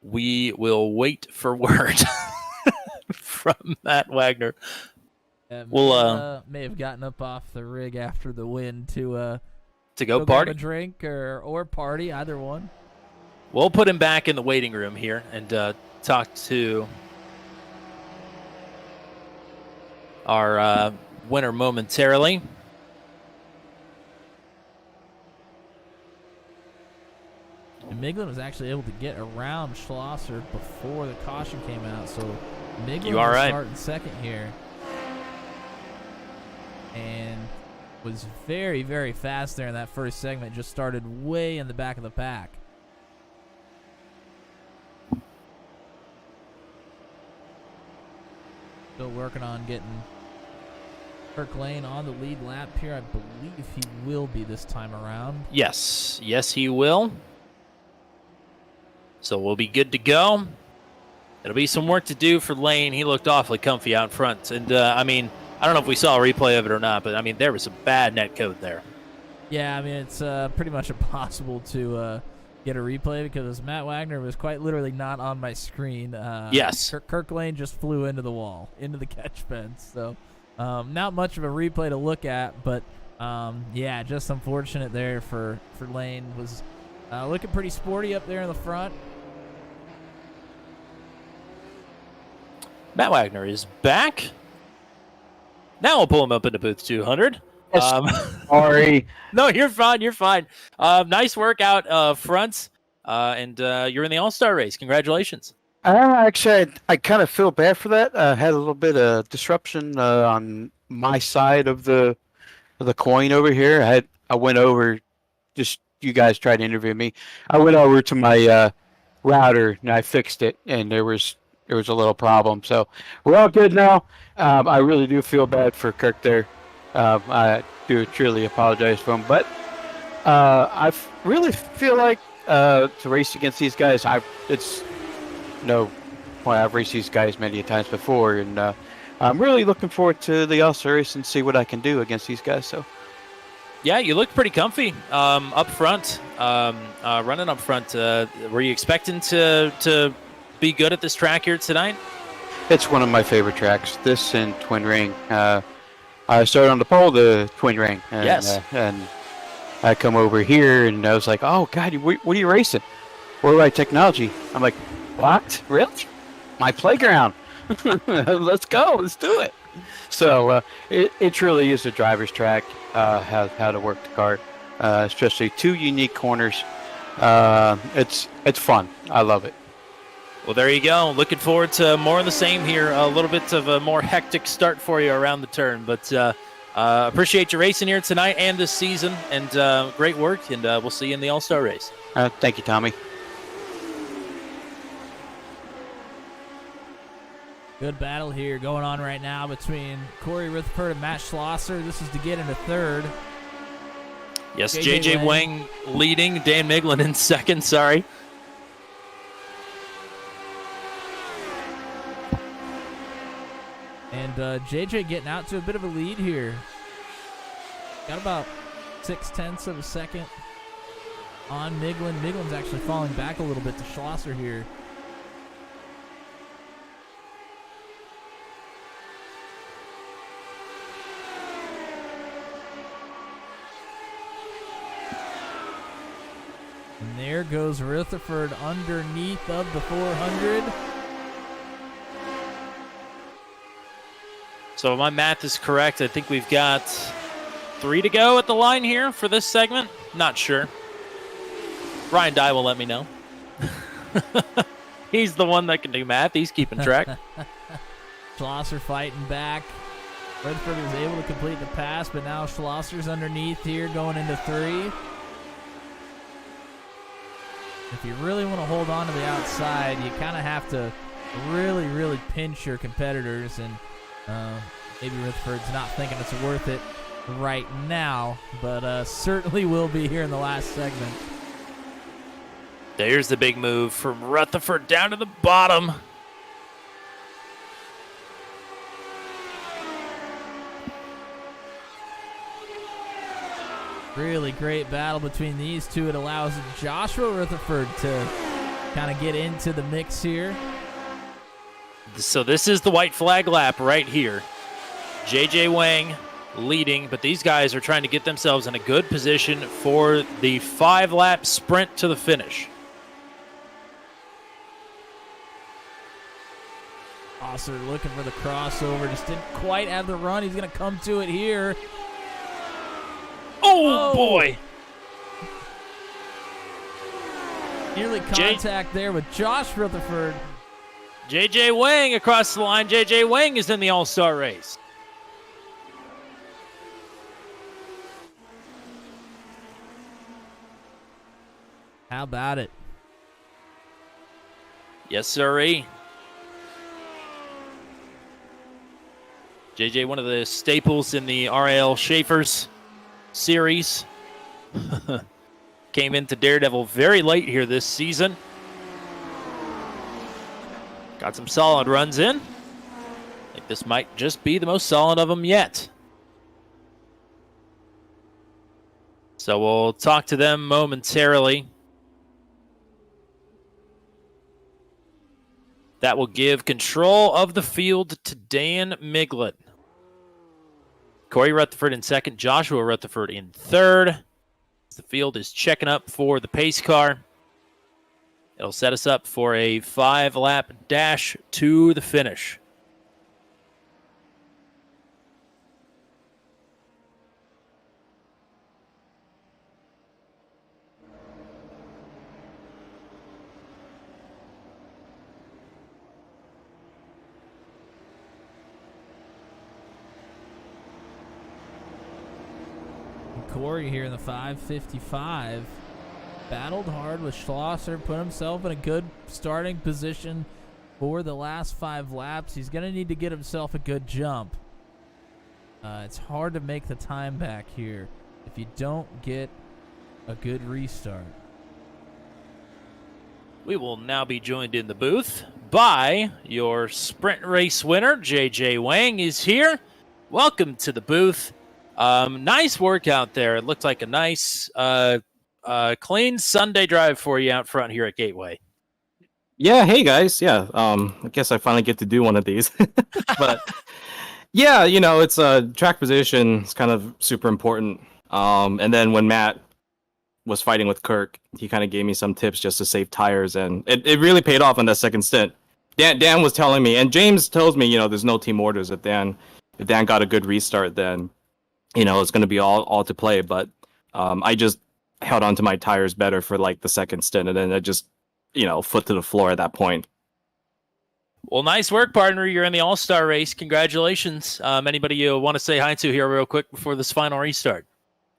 We will wait for word from Matt Wagner. We'll may have gotten up off the rig after the win to go party, grab a drink or party, either one. We'll put him back in the waiting room here and talk to our winner momentarily. And Miglin was actually able to get around Schlosser before the caution came out, so Miglin was starting second here. And was very, very fast there in that first segment, just started way in the back of the pack. Still working on getting Kirk Lane on the lead lap here. I believe he will be this time around. Yes, he will. So we'll be good to go. It'll be some work to do for Lane. He looked awfully comfy out front. And, I don't know if we saw a replay of it or not, but, there was some bad net code there. Yeah, it's pretty much impossible to get a replay because Matt Wagner was quite literally not on my screen. Yes. Kirk Lane just flew into the wall, into the catch fence. So not much of a replay to look at, but, just unfortunate there for Lane. Was looking pretty sporty up there in the front. Matt Wagner is back. Now we'll pull him up into booth 200. Sorry. No, you're fine. Nice work out front, and you're in the All-Star race. Congratulations. Actually, I kind of feel bad for that. I had a little bit of disruption on my side of the coin over here. I went over, just you guys tried to interview me. I went over to my router and I fixed it, and there was a little problem. So we're all good now. I really do feel bad for Kirk there. I do truly apologize for him, but I really feel like to race against these guys, I've raced these guys many times before, and I'm really looking forward to the All-Star race and see what I can do against these guys. So, yeah, you looked pretty comfy up front, running up front. Were you expecting to be good at this track here tonight? It's one of my favorite tracks. This and Twin Ring. I started on the pole, the Twin Ring. And, yes. And I come over here, and I was like, oh, God, what are you racing? Worldwide Technology. I'm like, what? Really? My playground. Let's go. Let's do it. So it truly is a driver's track, how to work the kart, especially two unique corners. It's fun. I love it. Well, there you go. Looking forward to more of the same here. A little bit of a more hectic start for you around the turn. But appreciate you racing here tonight and this season. And great work. And we'll see you in the All-Star race. Thank you, Tommy. Good battle here going on right now between Corey Rutherford and Matt Schlosser. This is to get into third. Yes, JJ Wang leading. Dan Miglin in second. Sorry. And JJ getting out to a bit of a lead here. Got about 0.6 of a second on Miglin. Miglin's actually falling back a little bit to Schlosser here. And there goes Rutherford underneath of the 400. So if my math is correct, I think we've got 3 to go at the line here for this segment. Not sure. Ryan Dye will let me know. He's the one that can do math. He's keeping track. Schlosser fighting back. Rutherford was able to complete the pass, but now Schlosser's underneath here going into 3. If you really want to hold on to the outside, you kind of have to really, really pinch your competitors, and maybe Rutherford's not thinking it's worth it right now, but certainly will be here in the last segment. There's the big move from Rutherford down to the bottom. Really great battle between these two. It allows Joshua Rutherford to kind of get into the mix here. So this is the white flag lap right here. JJ Wang leading, but these guys are trying to get themselves in a good position for the 5-lap sprint to the finish. Schlosser looking for the crossover. Just didn't quite have the run. He's going to come to it here. Oh, boy. Nearly contact there with Josh Rutherford. JJ Wang across the line. JJ Wang is in the All-Star race. How about it? Yes, sirree. JJ, one of the staples in the RL Schaefer's series. Came into Daredevil very late here this season. Got some solid runs in. I think this might just be the most solid of them yet. So we'll talk to them momentarily. That will give control of the field to Dan Miglett. Corey Rutherford in second, Joshua Rutherford in third. The field is checking up for the pace car. It'll set us up for a 5-lap dash to the finish. Corey here in the 5:55 battled hard with Schlosser, put himself in a good starting position for the last 5 laps. He's going to need to get himself a good jump. It's hard to make the time back here if you don't get a good restart. We will now be joined in the booth by your sprint race winner. JJ Wang is here. Welcome to the booth. Nice work out there. It looked like a nice, clean Sunday drive for you out front here at Gateway. Yeah, hey guys. Yeah, I guess I finally get to do one of these. But yeah, you know, it's track position. It's kind of super important. And then when Matt was fighting with Kirk, he kind of gave me some tips just to save tires, and it really paid off on that second stint. Dan was telling me, and James tells me, you know, there's no team orders. If Dan got a good restart, then you know, it's going to be all to play, but I just held on to my tires better for like the second stint, and then I just, you know, foot to the floor at that point. Well, nice work, partner. You're in the All-Star race. Congratulations. Anybody you want to say hi to here real quick before this final restart?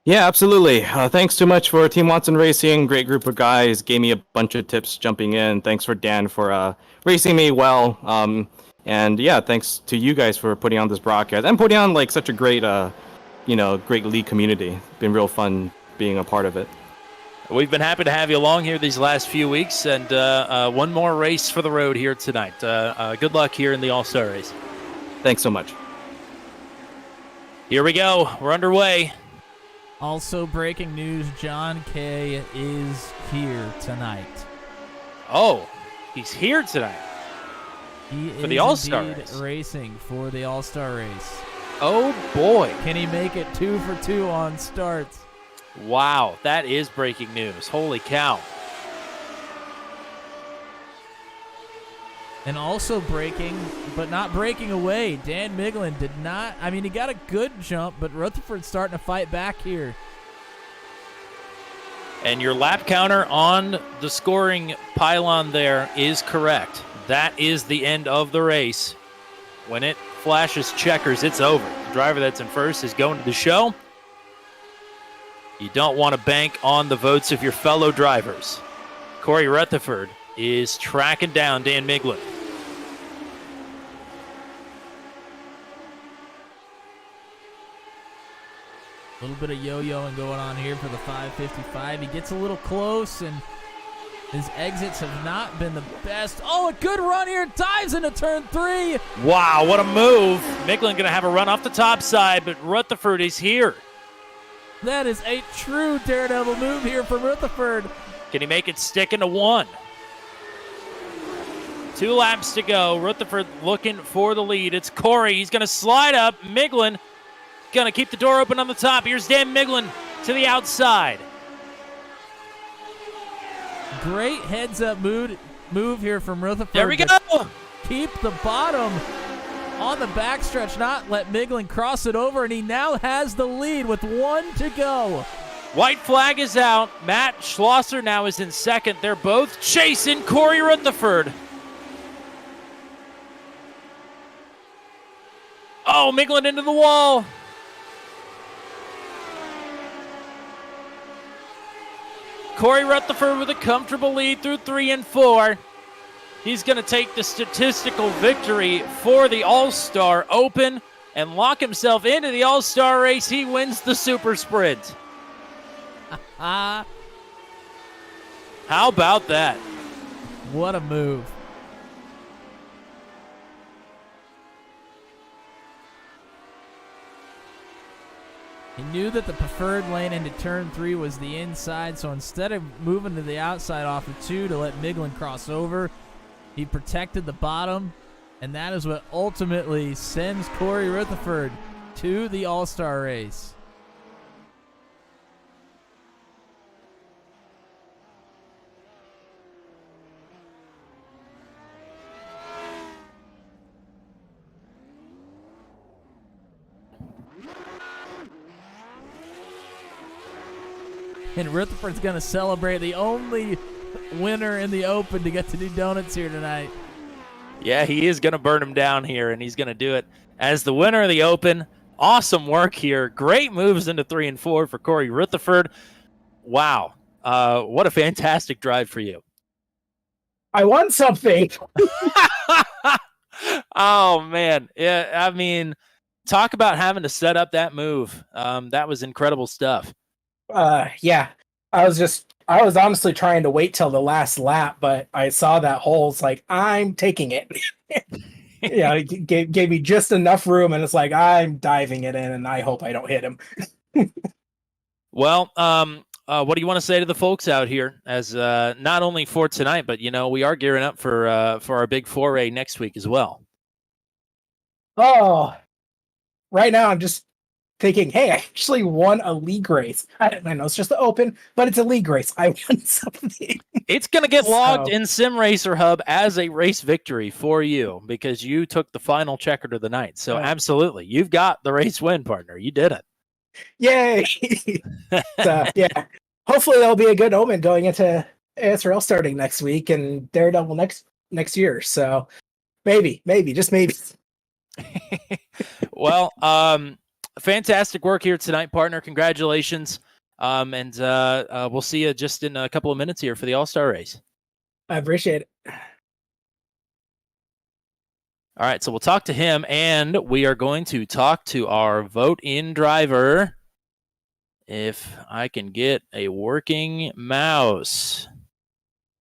Yeah, absolutely. Thanks too much for Team Watson Racing. Great group of guys. Gave me a bunch of tips jumping in. Thanks for Dan for racing me well. And yeah, thanks to you guys for putting on this broadcast and putting on like such a great great league community. Been real fun being a part of it. We've been happy to have you along here these last few weeks, and one more race for the road here tonight. Good luck here in the All-Star race. Thanks so much. Here we go. We're underway. Also breaking news, John Kay is here tonight. Oh, he's here tonight. He for is the All-Star indeed race. Racing for the All-Star race. Oh boy. Can he make it 2 for 2 on starts? Wow, that is breaking news. Holy cow. And also braking, but not breaking away. Dan Miglin did not. I mean, he got a good jump, but Rutherford's starting to fight back here. And your lap counter on the scoring pylon there is correct. That is the end of the race. When it flashes checkers, it's over. The driver that's in first is going to the show. You don't want to bank on the votes of your fellow drivers. Corey Rutherford is tracking down Dan Miglin. A little bit of yo-yoing going on here for the 555. He gets a little close, and his exits have not been the best. Oh, a good run here. Dives into turn 3. Wow, what a move. Miglin going to have a run off the top side, but Rutherford is here. That is a true Daredevil move here from Rutherford. Can he make it stick into one? 2 laps to go. Rutherford looking for the lead. It's Corey. He's going to slide up. Miglin going to keep the door open on the top. Here's Dan Miglin to the outside. Great heads-up move here from Rutherford. There we go. Keep the bottom on the backstretch, not let Miglin cross it over, and he now has the lead with 1 to go. White flag is out. Matt Schlosser now is in second. They're both chasing Corey Rutherford. Oh, Miglin into the wall. Corey Rutherford with a comfortable lead through 3 and 4. He's going to take the statistical victory for the All-Star Open and lock himself into the All-Star race. He wins the Super Sprint. How about that? What a move. He knew that the preferred lane into turn 3 was the inside, so instead of moving to the outside off of 2 to let Miglin cross over, he protected the bottom, and that is what ultimately sends Corey Rutherford to the All-Star race. And Rutherford's going to celebrate, the only winner in the Open to get to do donuts here tonight. Yeah, he is going to burn him down here, and he's going to do it as the winner of the Open. Awesome work here. Great moves into 3 and 4 for Corey Rutherford. Wow. What a fantastic drive for you. I won something. Oh, man. Yeah, I mean, talk about having to set up that move. That was incredible stuff. Yeah, I was honestly trying to wait till the last lap, but I saw that hole. It's like, I'm taking it. Yeah, it gave me just enough room, and it's like, I'm diving it in, and I hope I don't hit him. Well, what do you want to say to the folks out here as not only for tonight, but, you know, we are gearing up for our big foray next week as well. Oh, right now I'm just thinking, hey, I actually won a league race. I know it's just the Open, but it's a league race. I won something. It's going to get logged in Sim Racer Hub as a race victory for you because you took the final checker to the night. So absolutely, you've got the race win, partner. You did it. Yay! So, yeah, hopefully that'll be a good omen going into ASRL starting next week and Daredevil next year. So maybe, just maybe. Well, fantastic work here tonight, partner. Congratulations. And we'll see you just in a couple of minutes here for the All-Star race. I appreciate it. All right, so we'll talk to him, and we are going to talk to our vote-in driver. If I can get a working mouse.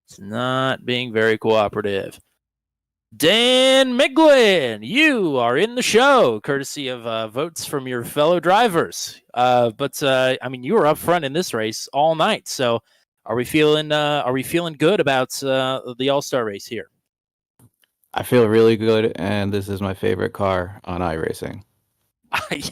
It's not being very cooperative. Dan Miglin, you are in the show, courtesy of votes from your fellow drivers. But I mean, you were up front in this race all night. So, are we feeling good about the All-Star race here? I feel really good, and this is my favorite car on iRacing.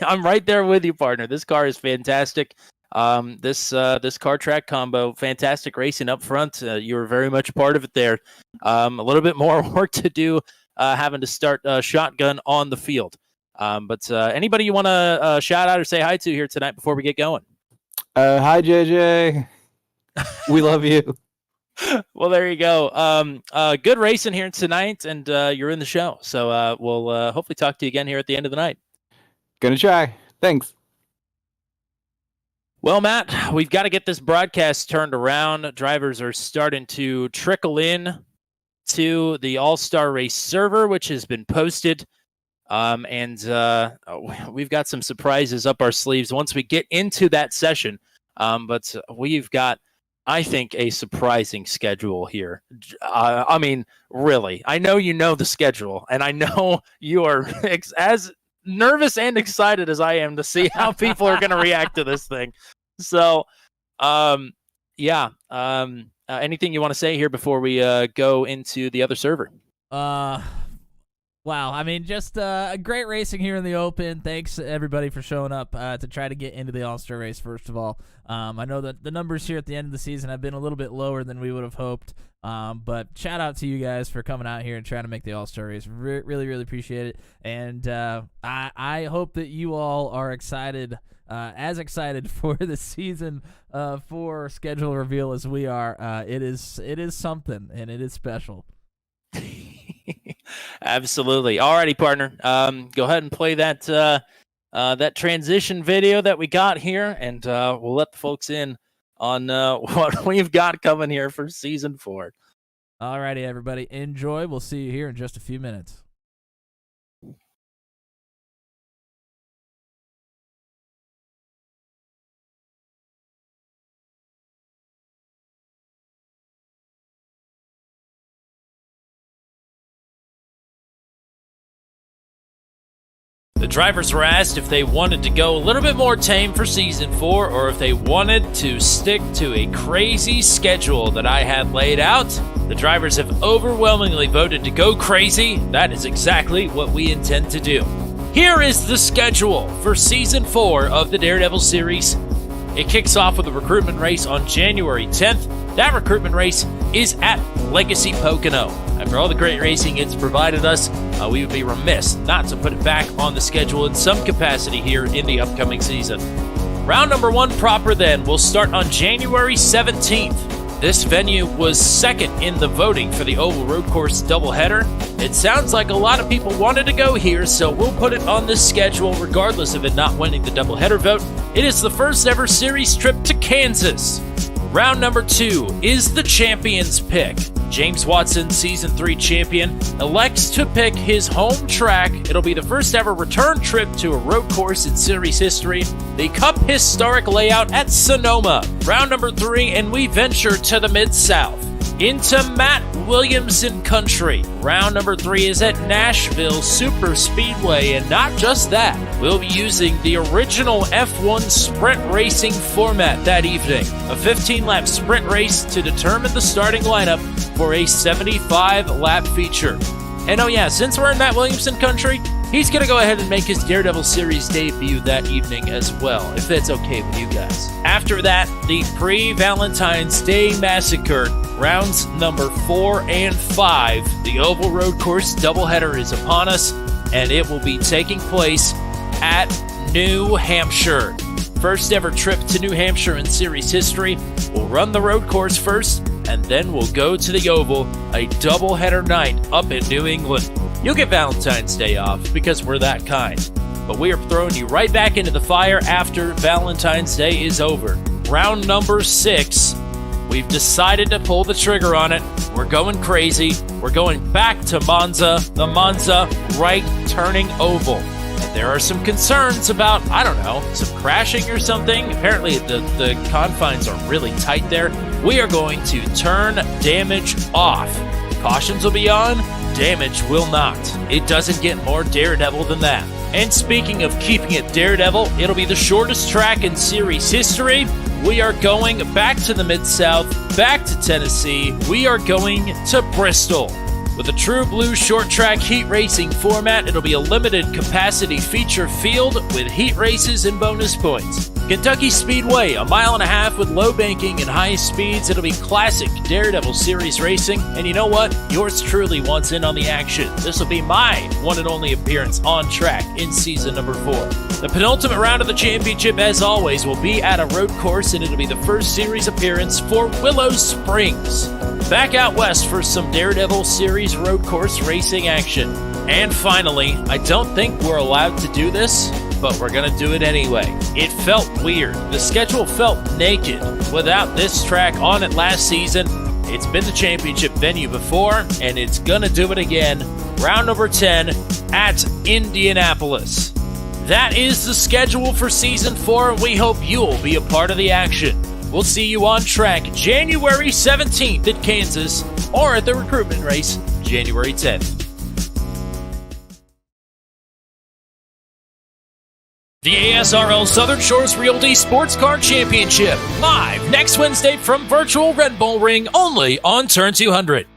I'm right there with you, partner. This car is fantastic. this car track combo. Fantastic racing up front. You were very much a part of it there. A little bit more work to do, having to start shotgun on the field. But anybody you want to shout out or say hi to here tonight before we get going? Hi, JJ. We love you. Well, there you go. Good racing here tonight, and you're in the show. So we'll hopefully talk to you again here at the end of the night. Gonna try. Thanks. Well, Matt, we've got to get this broadcast turned around. Drivers are starting to trickle in to the All-Star Race server, which has been posted. And we've got some surprises up our sleeves once we get into that session. But we've got, I think, a surprising schedule here. I mean, really, I know you know the schedule, and I know you are as nervous and excited as I am to see how people are going to react to this thing. So, anything you want to say here before we go into the other server? Wow, I mean, just a great racing here in the Open. Thanks, everybody, for showing up to try to get into the All-Star race, first of all. I know that the numbers here at the end of the season have been a little bit lower than we would have hoped, but shout out to you guys for coming out here and trying to make the All-Star race. Really, really appreciate it, and I hope that you all are excited, as excited for the season 4 schedule reveal as we are. It is something, and it is special. Absolutely. Alrighty, partner. Go ahead and play that that transition video that we got here, and we'll let the folks in on what we've got coming here for season 4. Alrighty, everybody. Enjoy. We'll see you here in just a few minutes. The drivers were asked if they wanted to go a little bit more tame for Season 4 or if they wanted to stick to a crazy schedule that I had laid out. The drivers have overwhelmingly voted to go crazy. That is exactly what we intend to do. Here is the schedule for Season 4 of the Daredevil Series. It kicks off with a recruitment race on January 10th. That recruitment race is at Legacy Pocono. After all the great racing it's provided us, we would be remiss not to put it back on the schedule in some capacity here in the upcoming season. Round number 1 proper then will start on January 17th. This venue was second in the voting for the Oval Road Course doubleheader. It sounds like a lot of people wanted to go here, so we'll put it on this schedule regardless of it not winning the doubleheader vote. It is the first ever series trip to Kansas. Round number 2 is the champion's pick. James Watson, Season 3 champion, elects to pick his home track. It'll be the first ever return trip to a road course in series history, the Cup historic layout at Sonoma. Round number 3, and we venture to the Mid-South, into Matt Williamson country. Round number 3 is at Nashville Super Speedway, and not just that, we'll be using the original F1 sprint racing format that evening. A 15-lap sprint race to determine the starting lineup for a 75-lap feature. And oh yeah, since we're in Matt Williamson country, he's going to go ahead and make his Daredevil Series debut that evening as well, if that's okay with you guys. After that, the pre-Valentine's Day Massacre, rounds number 4 and 5. The Oval Road Course doubleheader is upon us, and it will be taking place at New Hampshire. First ever trip to New Hampshire in series history. We'll run the road course first, and then we'll go to the Oval, a doubleheader night up in New England. You'll get Valentine's Day off because we're that kind. But we are throwing you right back into the fire after Valentine's Day is over. Round number 6. We've decided to pull the trigger on it. We're going crazy. We're going back to Monza, the Monza right turning oval. There are some concerns about, I don't know, some crashing or something. Apparently the confines are really tight there. We are going to turn damage off. Cautions will be on, damage will not. It doesn't get more Daredevil than that. And speaking of keeping it Daredevil, it'll be the shortest track in series history. We are going back to the Mid-South, back to Tennessee. We are going to Bristol. With a true blue short track heat racing format, it'll be a limited capacity feature field with heat races and bonus points. Kentucky Speedway, a mile and a half with low banking and high speeds. It'll be classic Daredevil Series racing. And you know what? Yours truly wants in on the action. This will be my one and only appearance on track in season number 4. The penultimate round of the championship, as always, will be at a road course, and it'll be the first series appearance for Willow Springs. Back out west for some Daredevil Series road course racing action. And finally, I don't think we're allowed to do this, but we're going to do it anyway. It felt weird. The schedule felt naked without this track on it last season. It's been the championship venue before, and it's going to do it again. Round number 10 at Indianapolis. That is the schedule for Season 4, and we hope you'll be a part of the action. We'll see you on track January 17th at Kansas, or at the recruitment race January 10th. The ASRL Southern Shores Realty Sports Car Championship, live next Wednesday from virtual Red Bull Ring, only on Turn 200.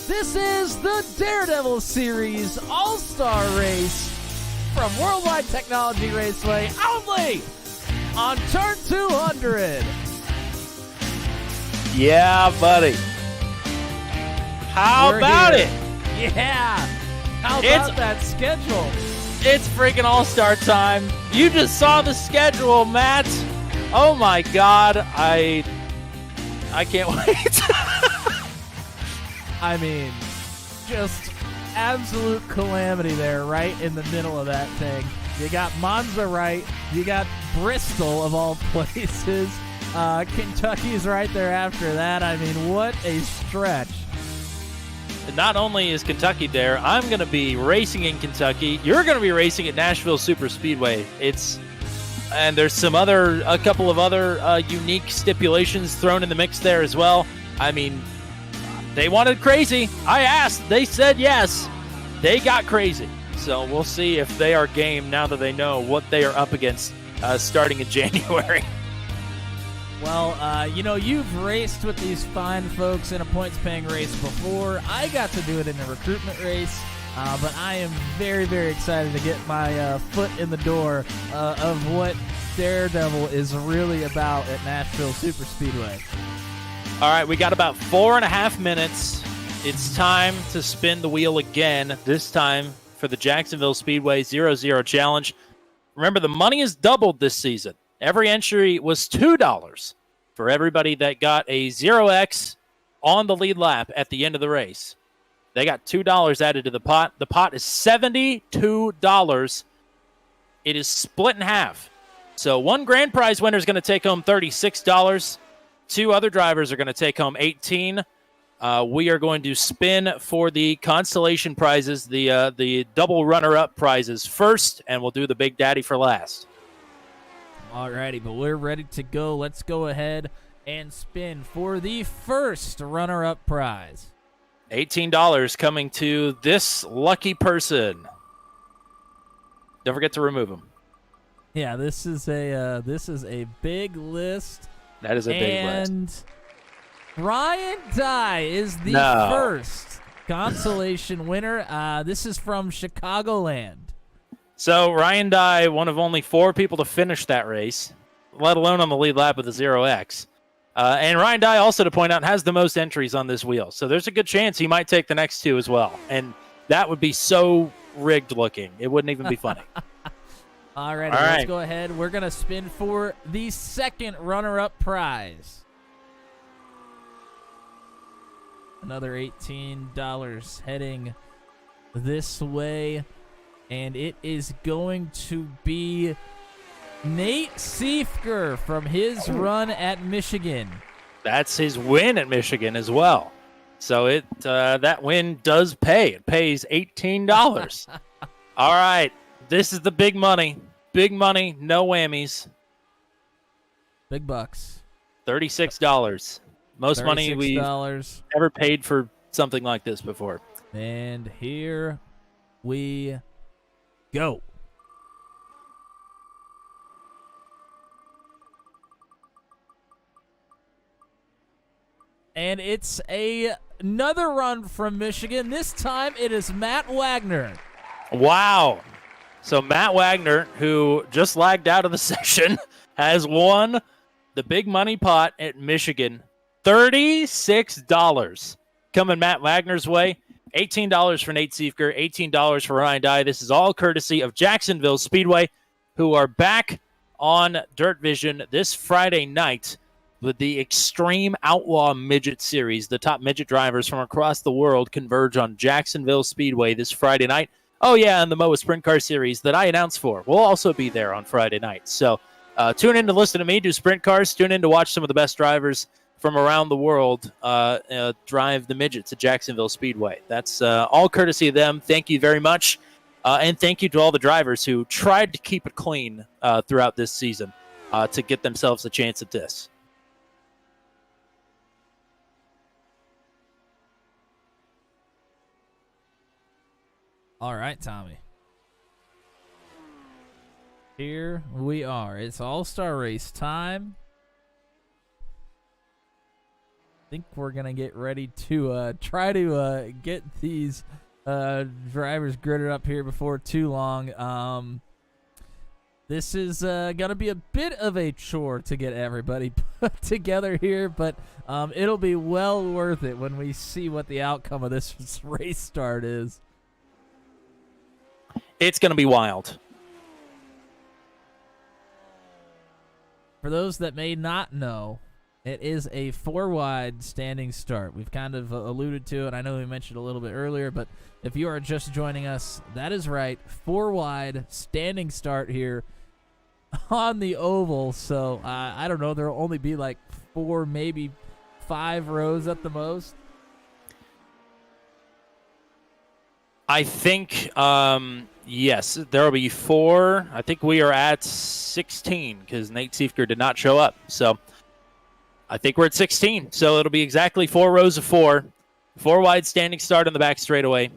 This is the Daredevil Series All-Star Race from Worldwide Technology Raceway, only on Turn 200. Yeah, buddy. How We're about here. it? Yeah. How about that schedule? It's freaking All-Star time. You just saw the schedule, Matt. Oh my God, I can't wait. I mean, just absolute calamity there, right in the middle of that thing. You got Monza right. You got Bristol, of all places. Kentucky's right there after that. I mean, what a stretch. Not only is Kentucky there, I'm going to be racing in Kentucky. You're going to be racing at Nashville Super Speedway. And there's a couple of other unique stipulations thrown in the mix there as well. I mean, they wanted crazy. I asked. They said yes. They got crazy. So we'll see if they are game now that they know what they are up against starting in January. Well, you've raced with these fine folks in a points-paying race before. I got to do it in a recruitment race, but I am very, very excited to get my foot in the door of what Daredevil is really about at Nashville Super Speedway. All right, we got about 4.5 minutes. It's time to spin the wheel again, this time for the Jacksonville Speedway Zero-Zero Challenge. Remember, the money is doubled this season. Every entry was $2 for everybody that got a 0x on the lead lap at the end of the race. They got $2 added to the pot. The pot is $72. It is split in half. So one grand prize winner is going to take home $36. 2 other drivers are going to take home 18. We are going to spin for the consolation prizes, the double runner-up prizes first, and we'll do the Big Daddy for last. Alrighty, but we're ready to go. Let's go ahead and spin for the first runner-up prize. $18 coming to this lucky person. Don't forget to remove them. Yeah, this is a big list. That is a big list. And Ryan Dye is the first consolation winner. This is from Chicagoland. So Ryan Dye, one of only 4 people to finish that race, let alone on the lead lap with the 0X. And Ryan Dye, also to point out, has the most entries on this wheel. So there's a good chance he might take the next 2 as well. And that would be so rigged looking. It wouldn't even be funny. All right, let's go ahead. We're going to spin for the second runner-up prize. Another $18 heading this way. And it is going to be Nate Siefker from his run at Michigan. That's his win at Michigan as well. So that win does pay. It pays $18. All right, this is the big money. Big money, no whammies. Big bucks. $36. Most money we've ever paid for something like this before. And here we go. And it's another run from Michigan. This time it is Matt Wagner. Wow. So Matt Wagner, who just lagged out of the session, has won the big money pot at Michigan. $36 coming Matt Wagner's way. $18 for Nate Siefker, $18 for Ryan Dye. This is all courtesy of Jacksonville Speedway, who are back on DIRTVIsion this Friday night with the Extreme Outlaw Midget Series. The top midget drivers from across the world converge on Jacksonville Speedway this Friday night. Oh, yeah, and the MOA Sprint Car Series that I announced for will also be there on Friday night. So tune in to listen to me do sprint cars. Tune in to watch some of the best drivers from around the world drive the midgets at Jacksonville Speedway. That's all courtesy of them. Thank you very much. And thank you to all the drivers who tried to keep it clean throughout this season to get themselves a chance at this. All right, Tommy. Here we are. It's All-Star Race time. I think we're going to get ready to try to get these drivers gridded up here before too long. This is going to be a bit of a chore to get everybody put together here, but it'll be well worth it when we see what the outcome of this race start is. It's going to be wild. For those that may not know, it is a 4-wide standing start. We've kind of alluded to it. I know we mentioned a little bit earlier, but if you are just joining us, that is right. 4-wide standing start here on the oval. So I don't know. There will only be like 4, maybe 5 rows at the most. I think, yes, there will be 4. I think we are at 16 because Nate Siefker did not show up. So I think we're at 16. So it'll be exactly 4 rows of 4. 4-wide standing start on the back straightaway.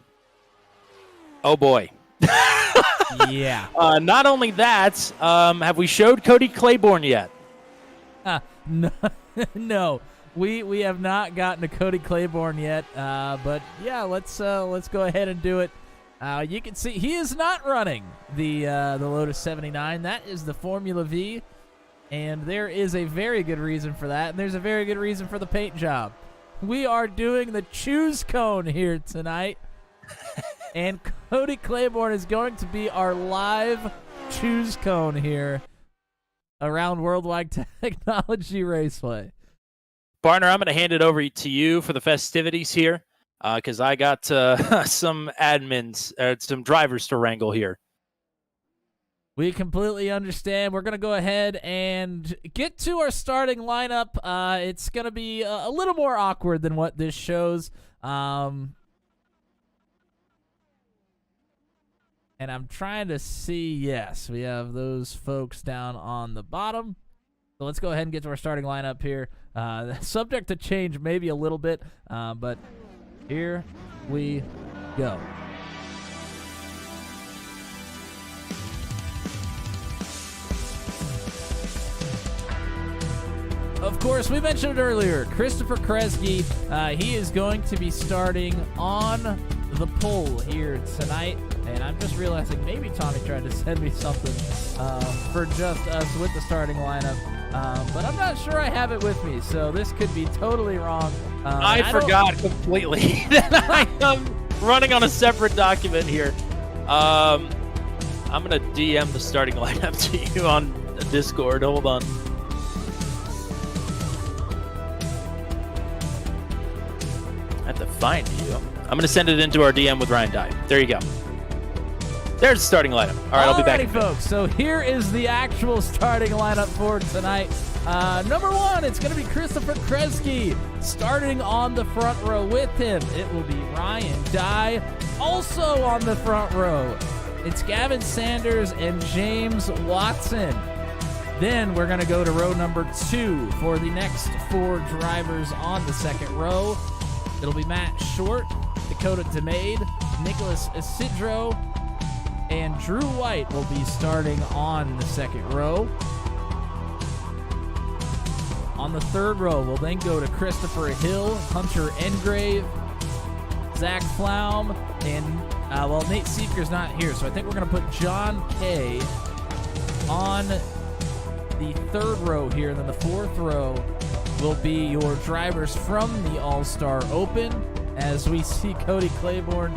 Oh, boy. Yeah. Not only that, have we showed Cody Claiborne yet? No. We have not gotten to Cody Claiborne yet, but yeah, let's go ahead and do it. You can see he is not running the Lotus 79. That is the Formula V, and there is a very good reason for that, and there's a very good reason for the paint job. We are doing the choose cone here tonight, and Cody Claiborne is going to be our live choose cone here around Worldwide Technology Raceway. Partner, I'm going to hand it over to you for the festivities here because I got some admins, some drivers to wrangle here. We completely understand. We're going to go ahead and get to our starting lineup. It's going to be a little more awkward than what this shows. And I'm trying to see, yes, we have those folks down on the bottom. So let's go ahead and get to our starting lineup here. Subject to change maybe a little bit, but here we go. Of course, we mentioned it earlier, Christopher Kresge, he is going to be starting on the pole here tonight, and I'm just realizing maybe Tommy tried to send me something for just us with the starting lineup, but I'm not sure I have it with me, so this could be totally wrong. I forgot completely that I am running on a separate document here. I'm going to DM the starting lineup to you on Discord. Hold on. I have to find you. I'm going to send it into our DM with Ryan Dye. There you go. There's the starting lineup. All right, I'll be back in a minute. Folks. So here is the actual starting lineup for tonight. Number 1, it's going to be Christopher Kresge starting on the front row with him. It will be Ryan Dye also on the front row. It's Gavin Sanders and James Watson. Then we're going to go to row number 2 for the next 4 drivers on the second row. It'll be Matt Short, Dakota DeMade, Nicholas Isidro, and Drew White will be starting on the second row. On the third row, we'll then go to Christopher Hill, Hunter Engrave, Zach Flaum, and, Nate Seeker's not here, so I think we're going to put John Kay on the third row here, and then the fourth row will be your drivers from the All-Star Open, as we see Cody Claiborne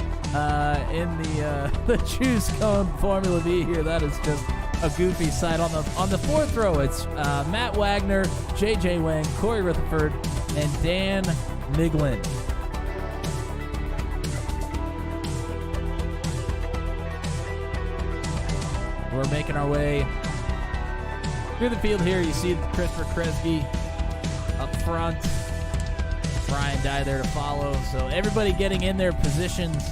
in the Choose Cone Formula V here. That is just a goofy sight. On the fourth row, it's Matt Wagner, JJ Wang, Corey Rutherford, and Dan Miglin. We're making our way through the field here. You see Christopher Kresge up front, Ryan Dye there to follow. So everybody getting in their positions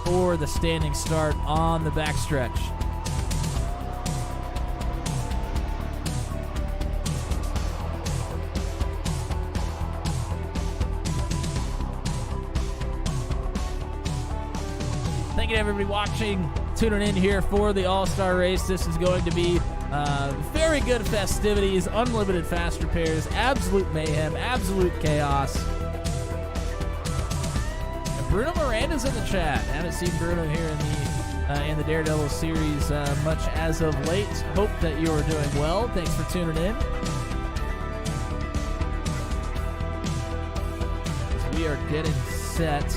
for the standing start on the backstretch. Thank you to everybody watching, tuning in here for the All-Star Race. This is going to be very good festivities, unlimited fast repairs, absolute mayhem, absolute chaos. And Bruno Miranda's in the chat. I haven't seen Bruno here in the Daredevil series much as of late. Hope that you are doing well. Thanks for tuning in. As we are getting set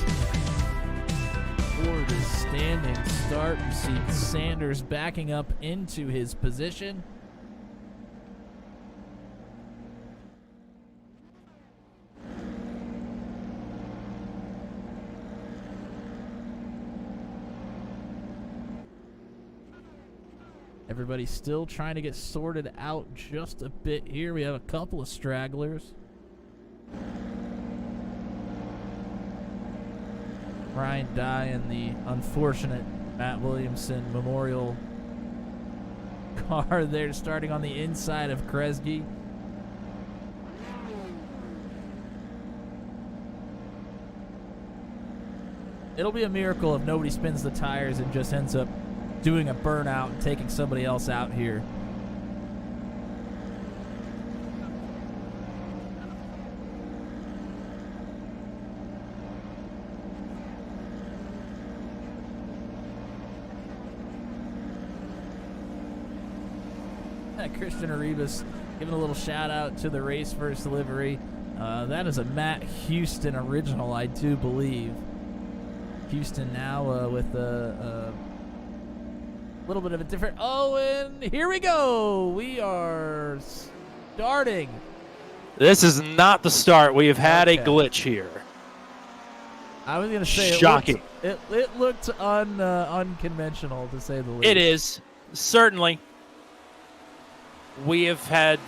for this standing start, you see Sanders backing up into his position. Everybody's still trying to get sorted out just a bit here. We have a couple of stragglers. Ryan Dye in the unfortunate Matt Williamson Memorial car there, starting on the inside of Kresge. It'll be a miracle if nobody spins the tires and just ends up doing a burnout and taking somebody else out here. Christian Arribas giving a little shout out to the Race First livery. That is a Matt Houston original, I do believe. Houston now with a little bit of a different. Oh, and here we go. We are starting. This is not the start. We have had a glitch here. I was going to say shocking. It looked unconventional, to say the least. It is. certainly. We have had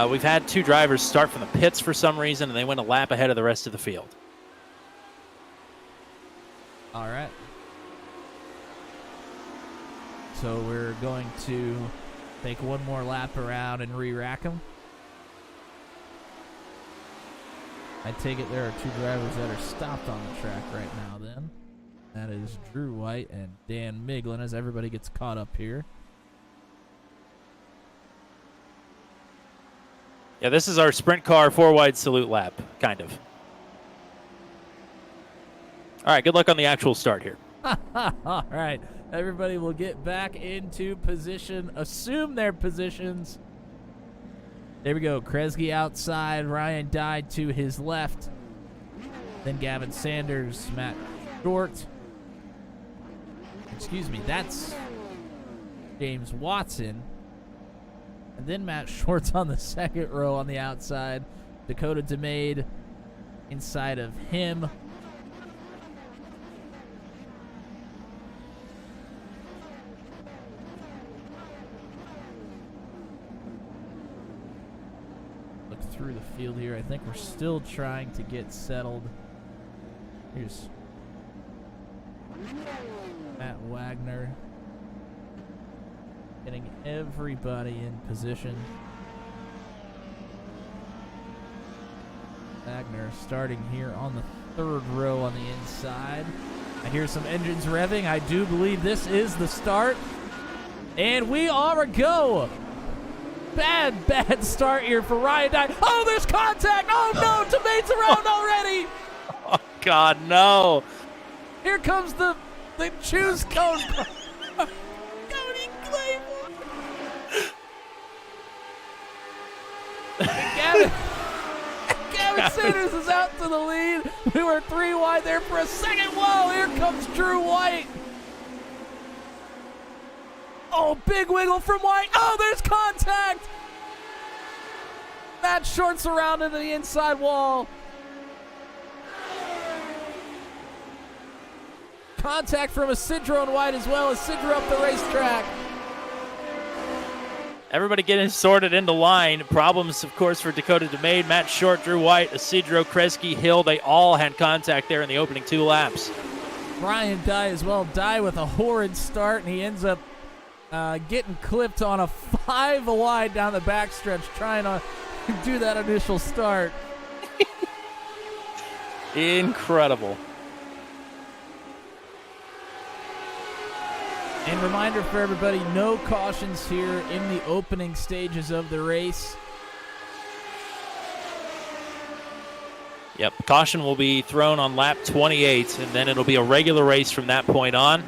we've had two drivers start from the pits for some reason, and they went a lap ahead of the rest of the field. All right. So we're going to take one more lap around and re-rack them. I take it there are two drivers that are stopped on the track right now then. That is Drew White and Dan Miglin as everybody gets caught up here. Yeah, this is our sprint car 4-wide salute lap, kind of. All right, good luck on the actual start here. All right, everybody will get back into position, assume their positions. There we go, Kresge outside, Ryan Dye to his left. Then Gavin Sanders, Matt Short. Excuse me, that's James Watson. And then Matt Short's on the second row on the outside. Dakota DeMade inside of him. Look through the field here. I think we're still trying to get settled. Here's Matt Wagner. Getting everybody in position. Wagner starting here on the third row on the inside. I hear some engines revving. I do believe this is the start. And we are a go. Bad start here for Ryan Dye. Oh, there's contact. Oh, no. Tomate's around already. Oh, God, no. Here comes the choose cone. Cody Claymore. Gavin Sanders is out to the lead. We were 3 wide there for a second. Whoa, here comes Drew White. Oh, big wiggle from White. Oh, there's contact. Matt Short surrounded the inside wall. Contact from Isidro and White as well. Isidro up the racetrack. Everybody getting sorted into line. Problems, of course, for Dakota DeMade, Matt Short, Drew White, Isidro, Kresge, Hill. They all had contact there in the opening 2 laps. Ryan Dye as well. Dye with a horrid start, and he ends up getting clipped on a 5 wide down the backstretch, trying to do that initial start. Incredible. And reminder for everybody, no cautions here in the opening stages of the race. Yep, caution will be thrown on lap 28, and then it'll be a regular race from that point on.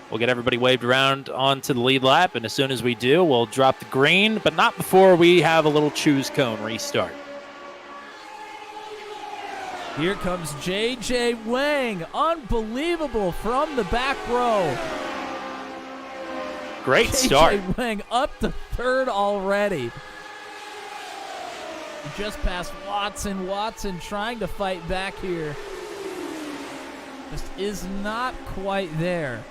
We'll get everybody waved around onto the lead lap, and as soon as we do, we'll drop the green, but not before we have a little choose cone restart. Here comes J.J. Wang. Unbelievable from the back row. Great start. J.J. Wang up to third already. Just past Watson. Watson trying to fight back here. Just is not quite there.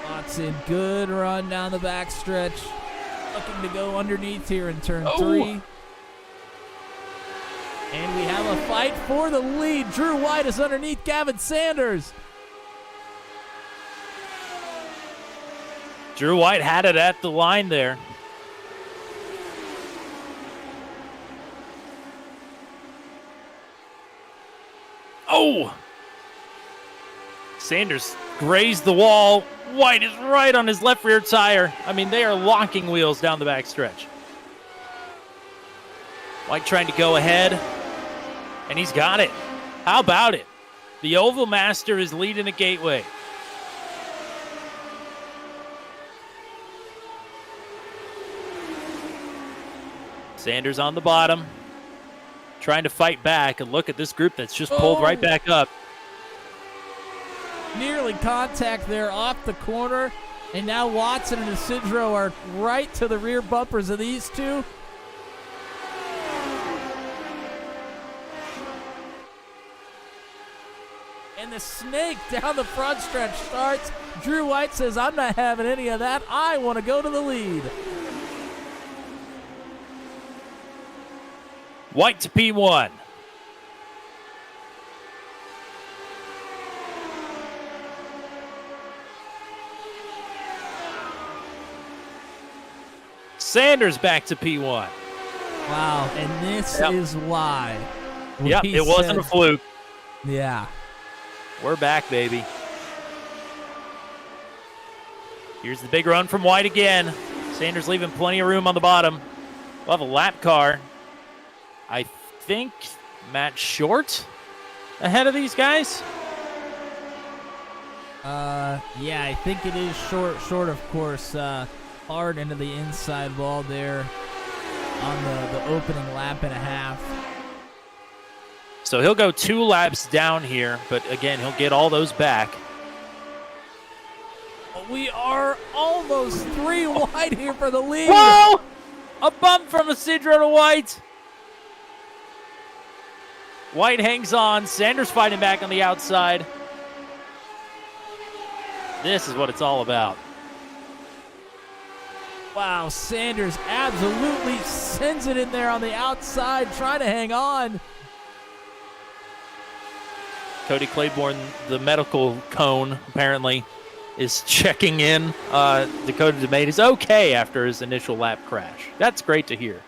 Watson, good run down the backstretch. Looking to go underneath here in turn 3. And we have a fight for the lead. Drew White is underneath Gavin Sanders. Drew White had it at the line there. Oh! Sanders grazed the wall. White is right on his left rear tire. I mean, they are locking wheels down the backstretch. White trying to go ahead, and he's got it. How about it? The Oval Master is leading the Gateway. Sanders on the bottom, trying to fight back, and look at this group that's just pulled right back up. Nearly contact there off the corner, and now Watson and Isidro are right to the rear bumpers of these two. a snake down the front stretch starts. Drew White says, I'm not having any of that. I want to go to the lead. White to P1. Sanders back to P1. Wow, and this is why. Yep, we it wasn't a said- fluke. Yeah. We're back, baby. Here's the big run from White again. Sanders leaving plenty of room on the bottom. We'll have a lap car. I think Matt Short ahead of these guys. Yeah, I think it is short, of course. Hard into the inside wall there on the opening lap and a half. So he'll go 2 laps down here, but again, he'll get all those back. We are almost 3 wide here for the lead. Whoa! A bump from Isidro to White. White hangs on. Sanders fighting back on the outside. This is what it's all about. Wow, Sanders absolutely sends it in there on the outside, trying to hang on. Cody Claiborne, the medical cone, apparently, is checking in. Dakota DeMate is okay after his initial lap crash. That's great to hear.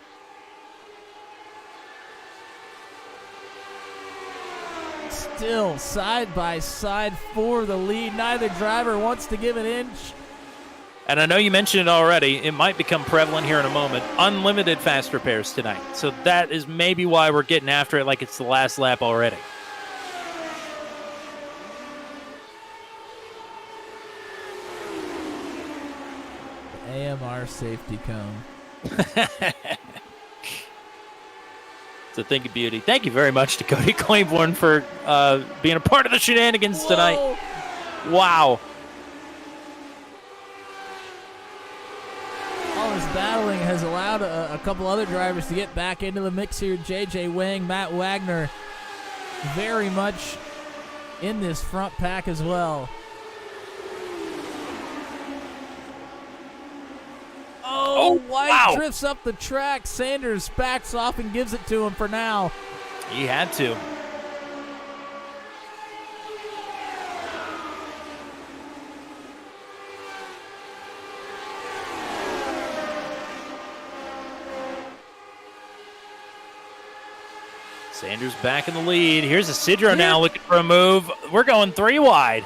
Still side by side for the lead. Neither driver wants to give an inch. And I know you mentioned it already. It might become prevalent here in a moment. Unlimited fast repairs tonight. So that is maybe why we're getting after it like it's the last lap already. AMR safety cone. It's a thing of beauty. Thank you very much to Cody Claiborne for being a part of the shenanigans tonight. Wow. All this battling has allowed a couple other drivers to get back into the mix here. JJ Wang, Matt Wagner, very much in this front pack as well. Oh, White drifts up the track. Sanders backs off and gives it to him for now. He had to. Sanders back in the lead. Here's Isidro now looking for a move. We're going 3 wide.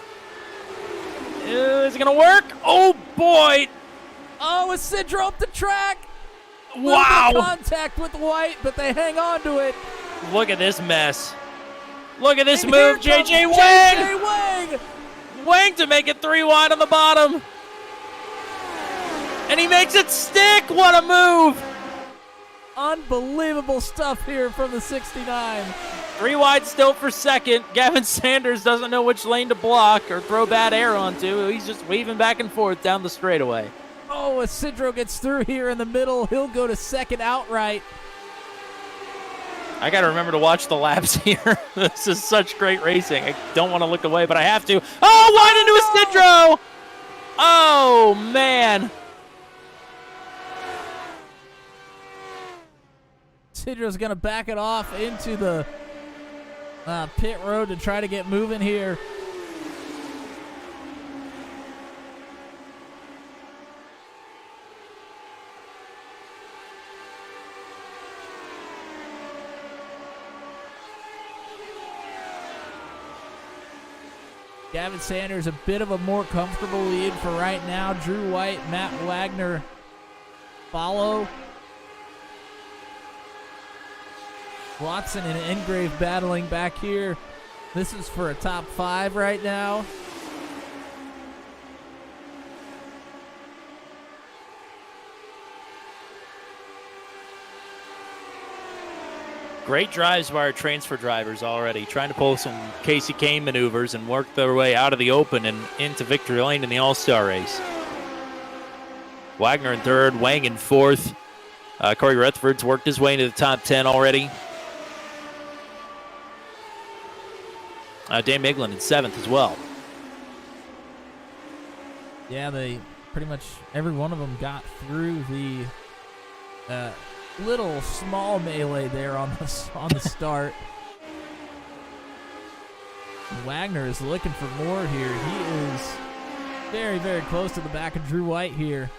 Is it going to work? Oh, boy. Oh, Isidro up the track. Wow. Little bit of contact with White, but they hang on to it. Look at this mess. Look at this And move. here comes JJ Wang. JJ Wang. Wang to make it 3 wide on the bottom. And he makes it stick. What a move. Unbelievable stuff here from the 69. 3 wide still for second. Gavin Sanders doesn't know which lane to block or throw bad air onto. He's just weaving back and forth down the straightaway. Oh, Isidro gets through here in the middle. He'll go to second outright. I got to remember to watch the laps here. This is such great racing. I don't want to look away, but I have to. Oh, wide into Isidro! Oh, man. Isidro's going to back it off into the pit road to try to get moving here. Gavin Sanders, a bit of a more comfortable lead for right now. Drew White, Matt Wagner follow. Watson and Engrave battling back here. This is for a top 5 right now. Great drives by our transfer drivers already, trying to pull some Casey Kane maneuvers and work their way out of the open and into victory lane in the All-Star race. Wagner in third, Wang in fourth. Corey Rutherford's worked his way into the top 10 already. Dan Miglin in 7th as well. Yeah, they pretty much every one of them got through the little small melee there on the start. Wagner is looking for more here. He is very, very close to the back of Drew White here.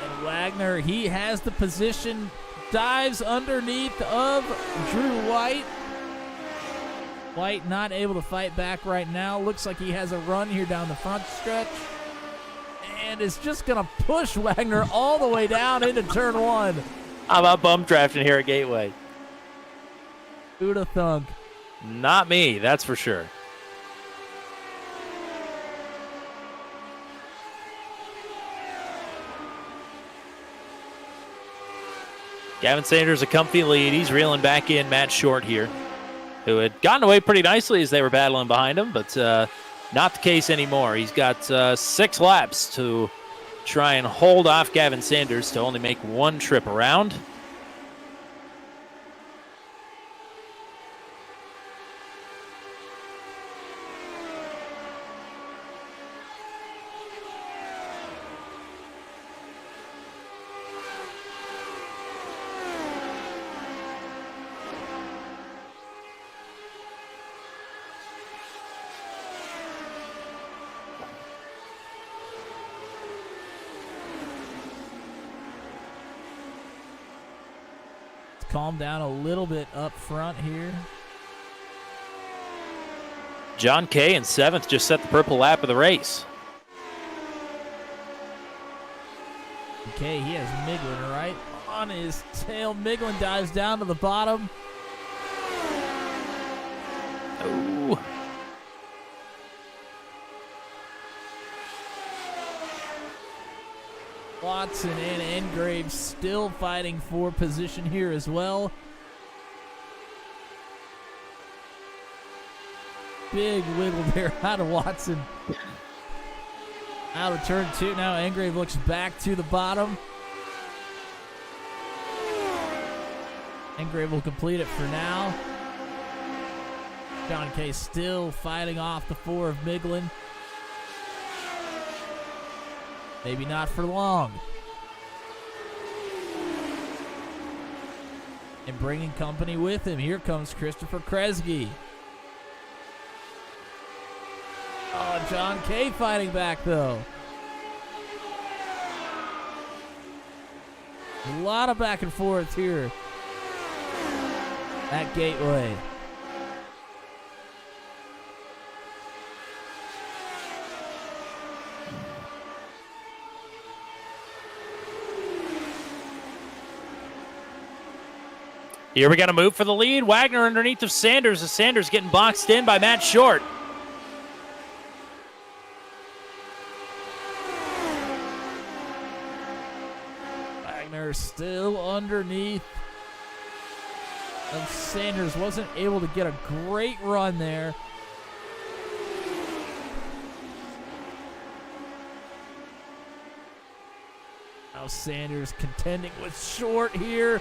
And Wagner, he has the position, dives underneath of Drew White. White not able to fight back right now. Looks like he has a run here down the front stretch. And is just going to push Wagner all the way down into turn 1. How about bump drafting here at Gateway? Who'd have thunk? Not me, that's for sure. Gavin Sanders a comfy lead. He's reeling back in Matt Short here, who had gotten away pretty nicely as they were battling behind him, but not the case anymore. He's got 6 laps to try and hold off Gavin Sanders to only make 1 trip around. Calm down a little bit up front here. John Kay in 7th just set the purple lap of the race. Okay, he has Miglin right on his tail. Miglin dives down to the bottom. Ooh. Watson and Engrave still fighting for position here as well. Big wiggle there out of Watson. Out of turn 2 now. Engrave looks back to the bottom. Engrave will complete it for now. John Kay still fighting off the 4 of Miglin. Maybe not for long. And bringing company with him, here comes Christopher Kresge. Oh, John Kay fighting back, though. A lot of back and forth here at Gateway. Here we got a move for the lead. Wagner underneath of Sanders as Sanders getting boxed in by Matt Short. Wagner still underneath of Sanders. Wasn't able to get a great run there. Now Sanders contending with Short here.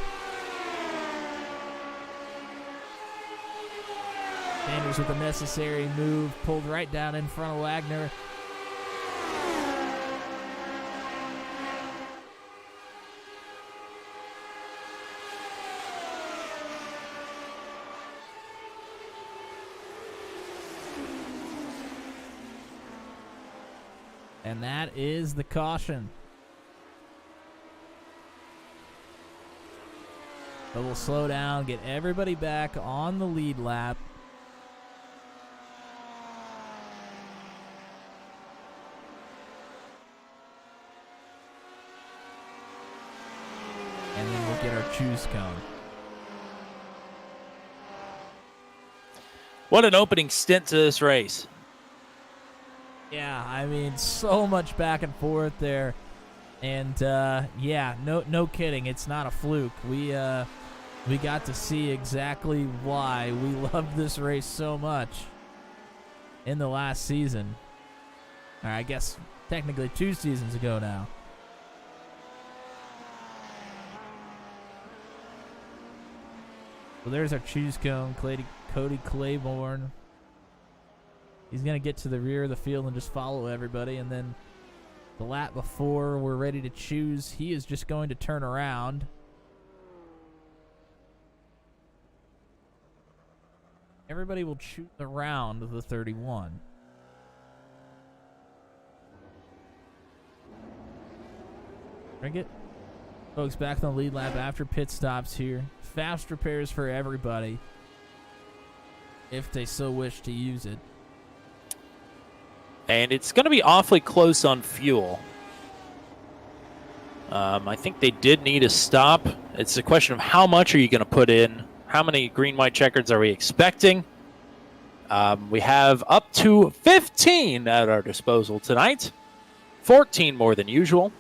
Sanders with a necessary move, pulled right down in front of Wagner. And that is the caution. But we'll slow down, get everybody back on the lead lap. And then we'll get our choose cone. What an opening stint to this race. Yeah, I mean, so much back and forth there. And yeah, no kidding, it's not a fluke. We we got to see exactly why we loved this race so much in the last season. Or I guess technically 2 seasons ago now. So there's our choose cone, Cody Claiborne. He's going to get to the rear of the field and just follow everybody. And then the lap before we're ready to choose, he is just going to turn around. Everybody will choose around the 31. Bring it. Folks back on the lead lap after pit stops here. Fast repairs for everybody if they so wish to use it. And it's going to be awfully close on fuel. I think they did need a stop. It's a question of how much are you going to put in? How many green-white checkers are we expecting? We have up to 15 at our disposal tonight. 14 more than usual.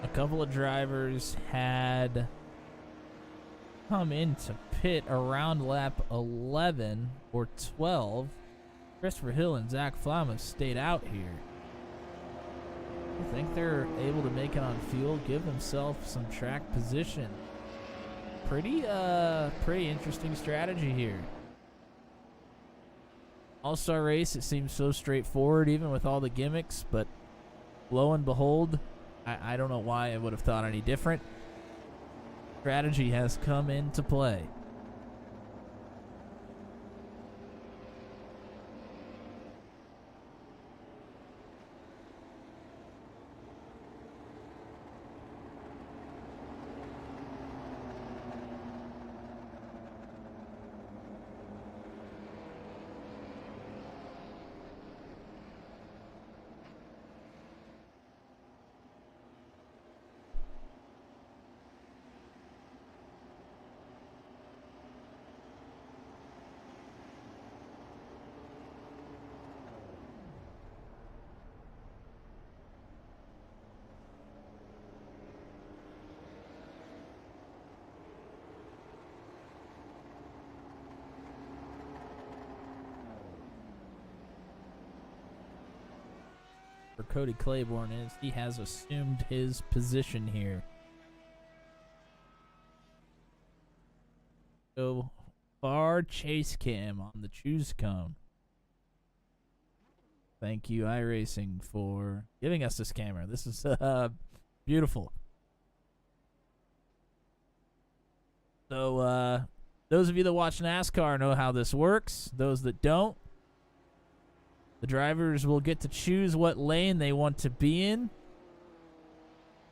A couple of drivers had come into pit around lap 11 or 12. Christopher Hill and Zach Flom have stayed out here. I think they're able to make it on fuel, give themselves some track position. Pretty interesting strategy here. All-Star race, it seems so straightforward even with all the gimmicks, but lo and behold, I don't know why I would have thought any different. Strategy has come into play. For Cody Claiborne is he has assumed his position here. So far, chase cam on the choose cone. Thank you, iRacing, for giving us this camera. This is beautiful. So those of you that watch NASCAR know how this works. Those that don't, the drivers will get to choose what lane they want to be in.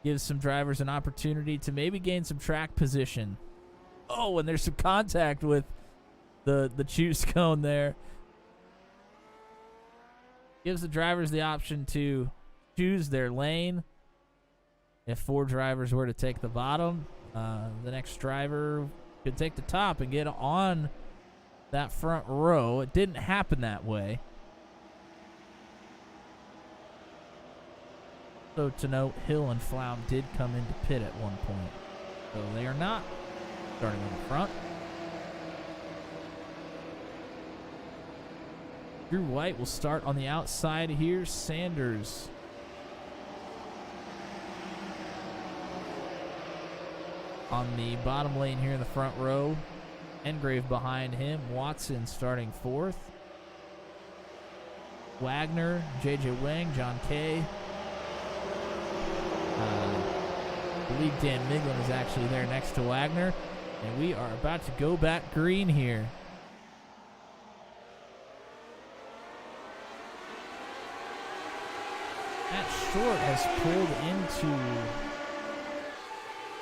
Gives some drivers an opportunity to maybe gain some track position. Oh, and there's some contact with the choose cone there. Gives the drivers the option to choose their lane. If 4 drivers were to take the bottom, the next driver could take the top and get on that front row. It didn't happen that way. So to note, Hill and Flaum did come into pit at one point. So they are not starting on the front. Drew White will start on the outside here. Sanders on the bottom lane here in the front row. Engrave behind him. Watson starting 4th. Wagner, JJ Wang, John Kay. I believe Dan Miglin is actually there next to Wagner. And we are about to go back green here. Matt Short has pulled into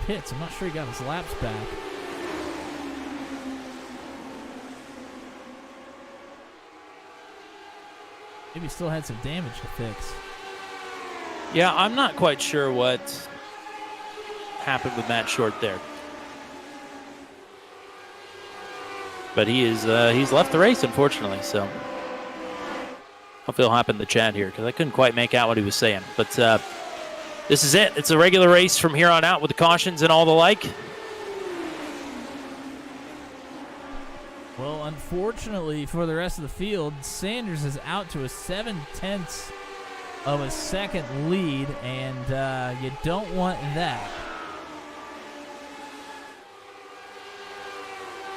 pits. I'm not sure he got his laps back. Maybe he still had some damage to fix. Yeah, I'm not quite sure what happened with Matt Short there. But he's left the race, unfortunately, so hopefully it'll happen in the chat here, because I couldn't quite make out what he was saying. But this is it. It's a regular race from here on out with the cautions and all the like. Well, unfortunately for the rest of the field, Sanders is out to a 7/10 of a second lead, and you don't want that.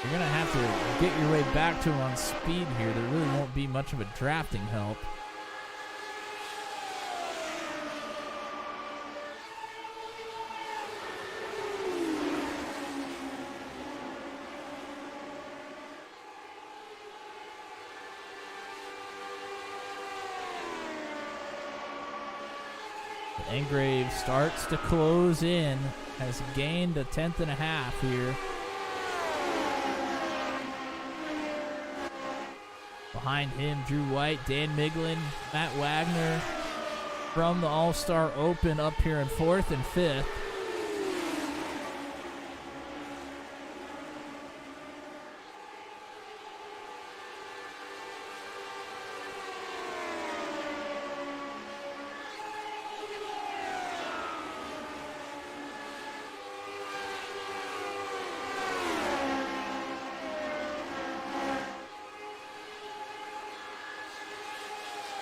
You're going to have to get your way back to him on speed here. There really won't be much of a drafting help. Engrave starts to close in, has gained a 10th and a half here. Behind him, Drew White, Dan Miglin, Matt Wagner from the All-Star Open up here in 4th and 5th.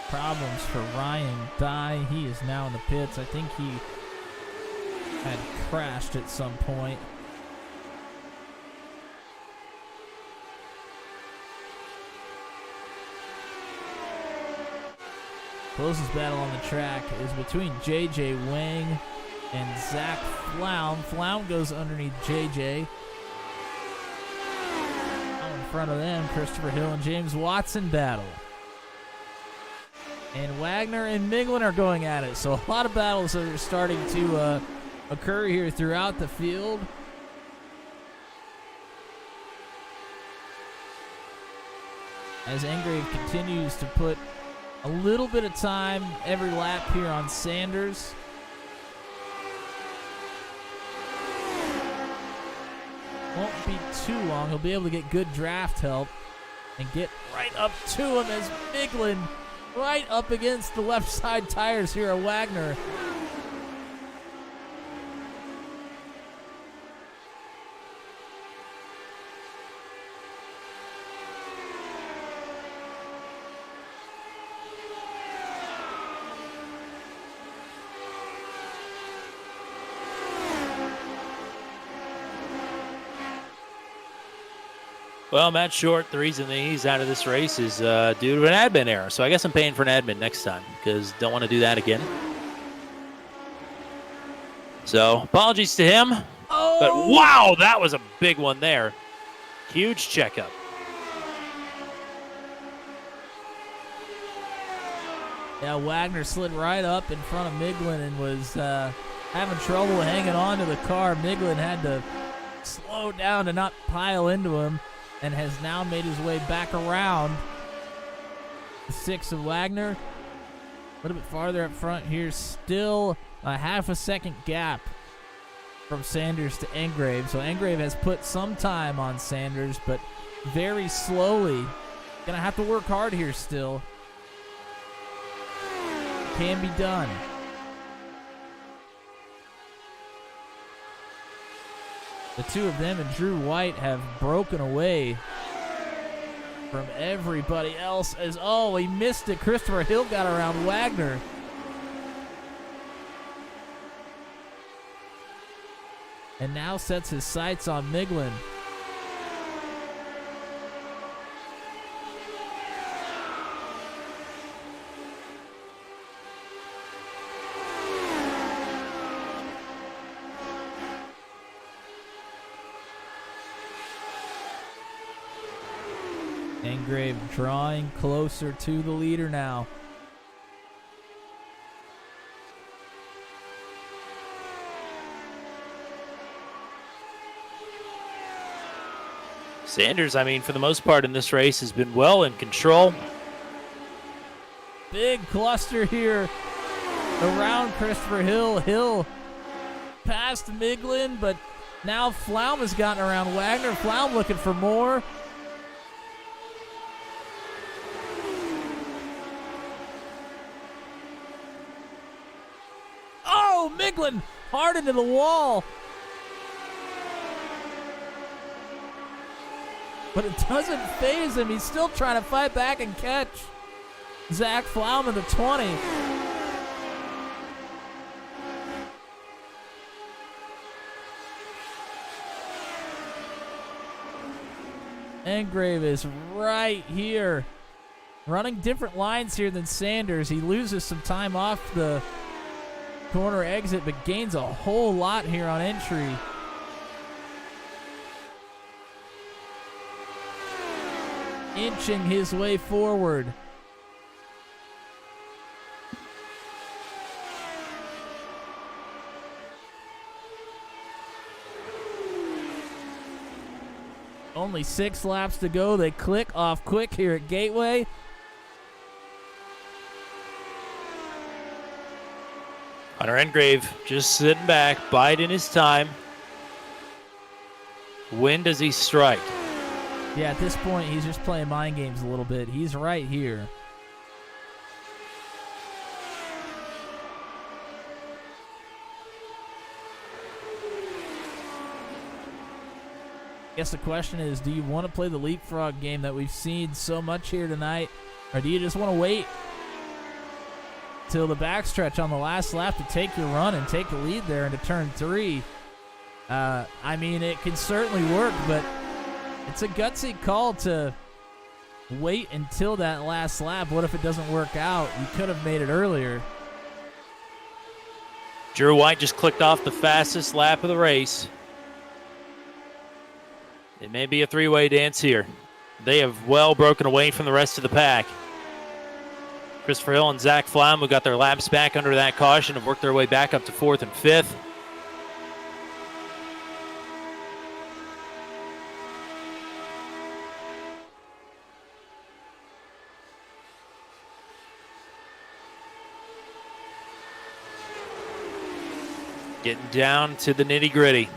Problems for Ryan Dye. He is now in the pits. I think he had crashed at some point. Closest battle on the track is between JJ Wang and Zach Flown. Flown goes underneath JJ. Out in front of them, Christopher Hill and James Watson battle. And Wagner and Miglin are going at it. So a lot of battles are starting to occur here throughout the field. As Engrave continues to put a little bit of time every lap here on Sanders. Won't be too long. He'll be able to get good draft help and get right up to him as Miglin right up against the left side tires here of Wagner. Well, Matt Short, the reason that he's out of this race is due to an admin error. So I guess I'm paying for an admin next time because don't want to do that again. So apologies to him. Oh! But wow, that was a big one there. Huge checkup. Yeah, Wagner slid right up in front of Miglin and was having trouble hanging on to the car. Miglin had to slow down to not pile into him, and has now made his way back around the 6 of Wagner. A little bit farther up front here, still a half a second gap from Sanders to Engrave. So Engrave has put some time on Sanders, but very slowly. Gonna have to work hard here still. Can be done. The two of them and Drew White have broken away from everybody else as, oh, he missed it. Christopher Hill got around Wagner. And now sets his sights on Miglin. Engrave drawing closer to the leader now. Sanders, I mean, for the most part in this race, has been well in control. Big cluster here around Christopher Hill. Hill past Miglin, but now Flaum has gotten around Wagner. Flaum looking for more. Oh, Miglin hard into the wall. But it doesn't faze him. He's still trying to fight back and catch Zach Flaum in the 20. Engrave is right here. Running different lines here than Sanders. He loses some time off the corner exit, but gains a whole lot here on entry. Inching his way forward. Only 6 laps to go. They click off quick here at Gateway. Hunter Engrave just sitting back, biding his time. When does he strike? Yeah, at this point, he's just playing mind games a little bit. He's right here. I guess the question is, do you want to play the leapfrog game that we've seen so much here tonight, or do you just want to wait till the backstretch on the last lap to take your run and take the lead there into turn 3? I mean, it can certainly work, but it's a gutsy call to wait until that last lap. What if it doesn't work out? You could have made it earlier. Drew White just clicked off the fastest lap of the race. It may be a 3-way dance here. They have well broken away from the rest of the pack. Christopher Hill and Zach Flaum, who got their laps back under that caution, have worked their way back up to 4th and 5th. Getting down to the nitty-gritty.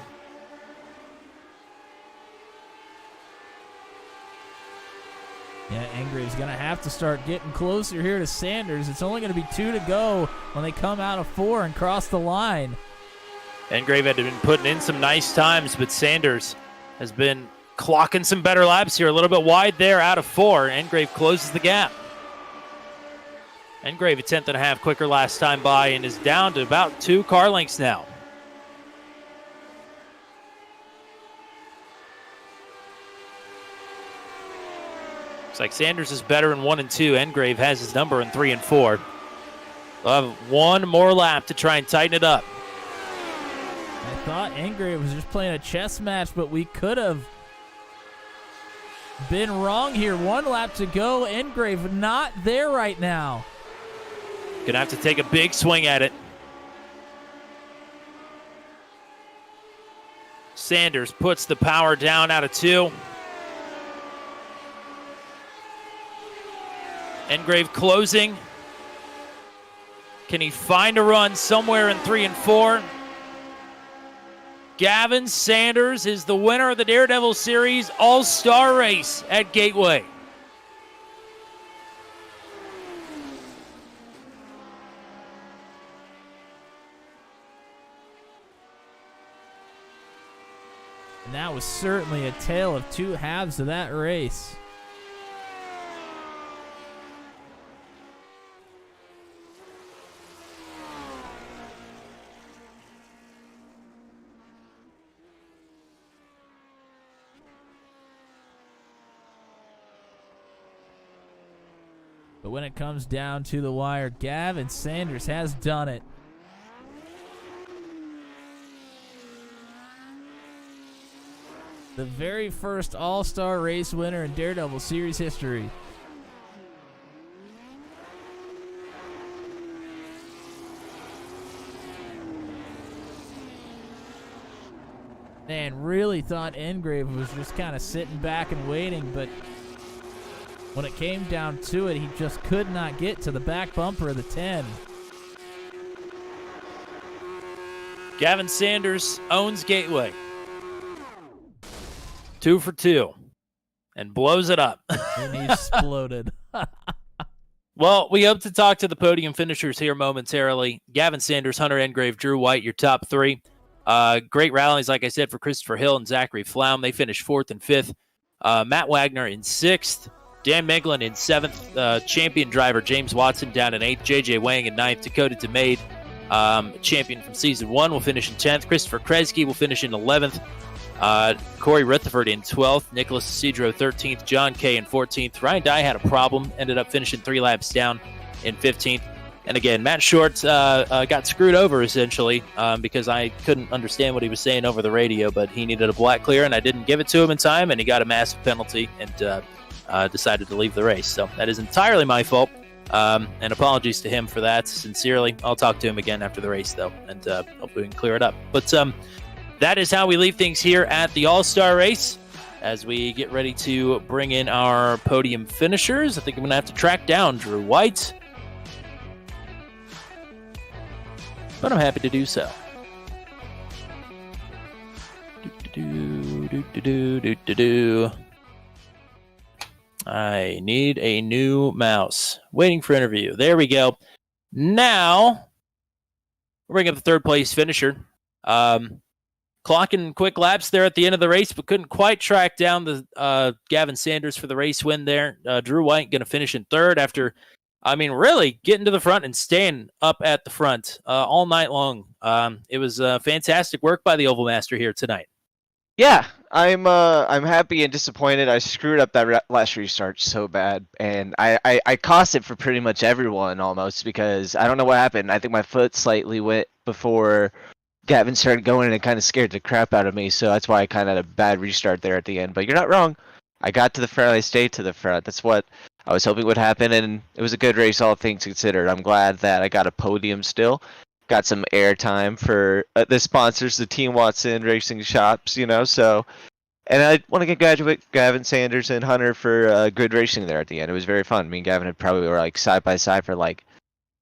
Yeah, Engrave's going to have to start getting closer here to Sanders. It's only going to be 2 to go when they come out of 4 and cross the line. Engrave had been putting in some nice times, but Sanders has been clocking some better laps here. A little bit wide there out of 4. Engrave closes the gap. Engrave a 10th and a half quicker last time by and is down to about 2 car lengths now. Looks like Sanders is better in 1 and 2. Engrave has his number in 3 and 4. They'll have 1 more lap to try and tighten it up. I thought Engrave was just playing a chess match, but we could have been wrong here. 1 lap to go. Engrave not there right now. Gonna have to take a big swing at it. Sanders puts the power down out of 2. Engrave closing. Can he find a run somewhere in 3 and 4? Gavin Sanders is the winner of the Daredevil Series All-Star Race at Gateway. And that was certainly a tale of 2 halves of that race. But when it comes down to the wire, Gavin Sanders has done it. The very first All-Star Race winner in Daredevil Series history. Man, really thought Engrave was just kind of sitting back and waiting, but when it came down to it, he just could not get to the back bumper of the 10. Gavin Sanders owns Gateway. 2 for 2. And blows it up. And he exploded. Well, we hope to talk to the podium finishers here momentarily. Gavin Sanders, Hunter Engrave, Drew White, your top 3. Great rallies, like I said, for Christopher Hill and Zachary Flaum. They finished 4th and 5th. Matt Wagner in 6th. Dan Meglin in 7th. Champion driver James Watson down in 8th. JJ Wang in 9th. Dakota DeMade, champion from Season 1, will finish in 10th. Christopher Kresge will finish in 11th. Corey Rutherford in 12th. Nicholas Cedro 13th. John Kay in 14th. Ryan Dye had a problem. Ended up finishing 3 laps down in 15th. And again, Matt Short got screwed over, essentially, because I couldn't understand what he was saying over the radio, but he needed a black clear, and I didn't give it to him in time, and he got a massive penalty and decided to leave the race. So that is entirely my fault, and apologies to him for that, sincerely. I'll talk to him again after the race, though, and hopefully we can clear it up. But that is how we leave things here at the All-Star race. As we get ready to bring in our podium finishers, I think I'm going to have to track down Drew White, but I'm happy to do so. I need a new mouse. Waiting for interview. There we go. Now, we'll bring up the third place finisher. Clocking quick laps there at the end of the race, but couldn't quite track down the Gavin Sanders for the race win there. Drew White going to finish in third after, really getting to the front and staying up at the front all night long. It was fantastic work by the Oval Master here tonight. Yeah, I'm happy and disappointed. I screwed up that last restart so bad, and I cost it for pretty much everyone almost, because I don't know what happened. I think my foot slightly went before Gavin started going, and it kind of scared the crap out of me, so that's why I kind of had a bad restart there at the end. But you're not wrong. I got to the front. I stayed to the front. That's what I was hoping would happen, and it was a good race, all things considered. I'm glad that I got a podium still. Got some airtime for the sponsors, the Team Watson Racing Shops, so. And I want to congratulate Gavin Sanders and Hunter for good racing there at the end. It was very fun. Me and Gavin had probably were side by side for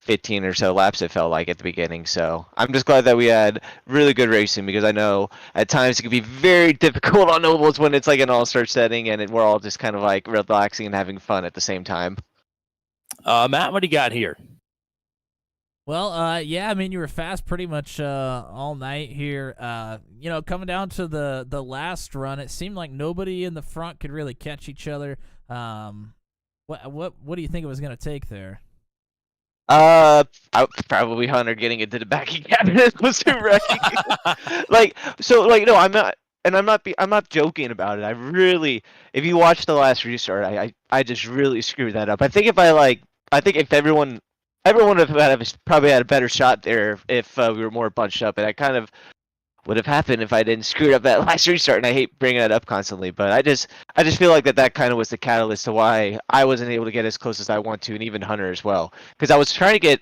15 or so laps, it felt like, at the beginning. So I'm just glad that we had really good racing, because I know at times it can be very difficult on ovals when it's an all-star setting and we're all just kind of relaxing and having fun at the same time. Matt, what do you got here? Well, you were fast pretty much all night here. Coming down to the last run, it seemed like nobody in the front could really catch each other. What do you think it was going to take there? Probably Hunter getting into the back of cabinet was too wrecking. No, I'm not, and I'm not joking about it. I really, if you watch the last restart, I just really screwed that up. I think if everyone would have probably had a better shot there if we were more bunched up, and I kind of would have happened if I didn't screw up that last restart, and I hate bringing that up constantly, but I just feel like that kind of was the catalyst to why I wasn't able to get as close as I want to, and even Hunter as well, because I was trying to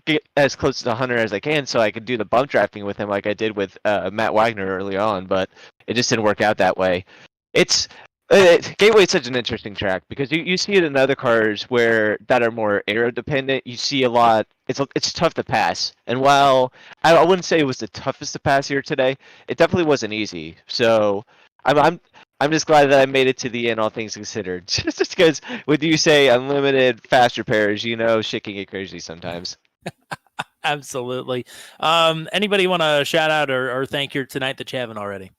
get as close to Hunter as I can so I could do the bump drafting with him like I did with Matt Wagner early on, but it just didn't work out that way. Gateway is such an interesting track because you see it in other cars that are more aero dependent. You see a lot. It's tough to pass, and while I wouldn't say it was the toughest to pass here today, it definitely wasn't easy. So I'm just glad that I made it to the end, all things considered. Just because when you say unlimited fast repairs, shit can get crazy sometimes. Absolutely. Anybody want to shout out or thank here tonight that you haven't already?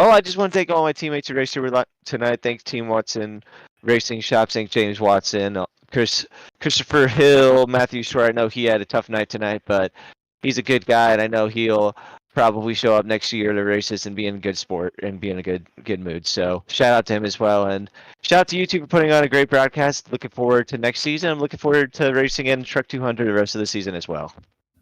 Oh, I just want to thank all my teammates who raced here tonight. Thanks Team Watson Racing Shop, St. James Watson, Christopher Hill, Matthew Short. I know he had a tough night tonight, but he's a good guy, and I know he'll probably show up next year to races and be in good sport and be in a good mood. So shout out to him as well, and shout out to you two for putting on a great broadcast. Looking forward to next season. I'm looking forward to racing in Truck 200 the rest of the season as well.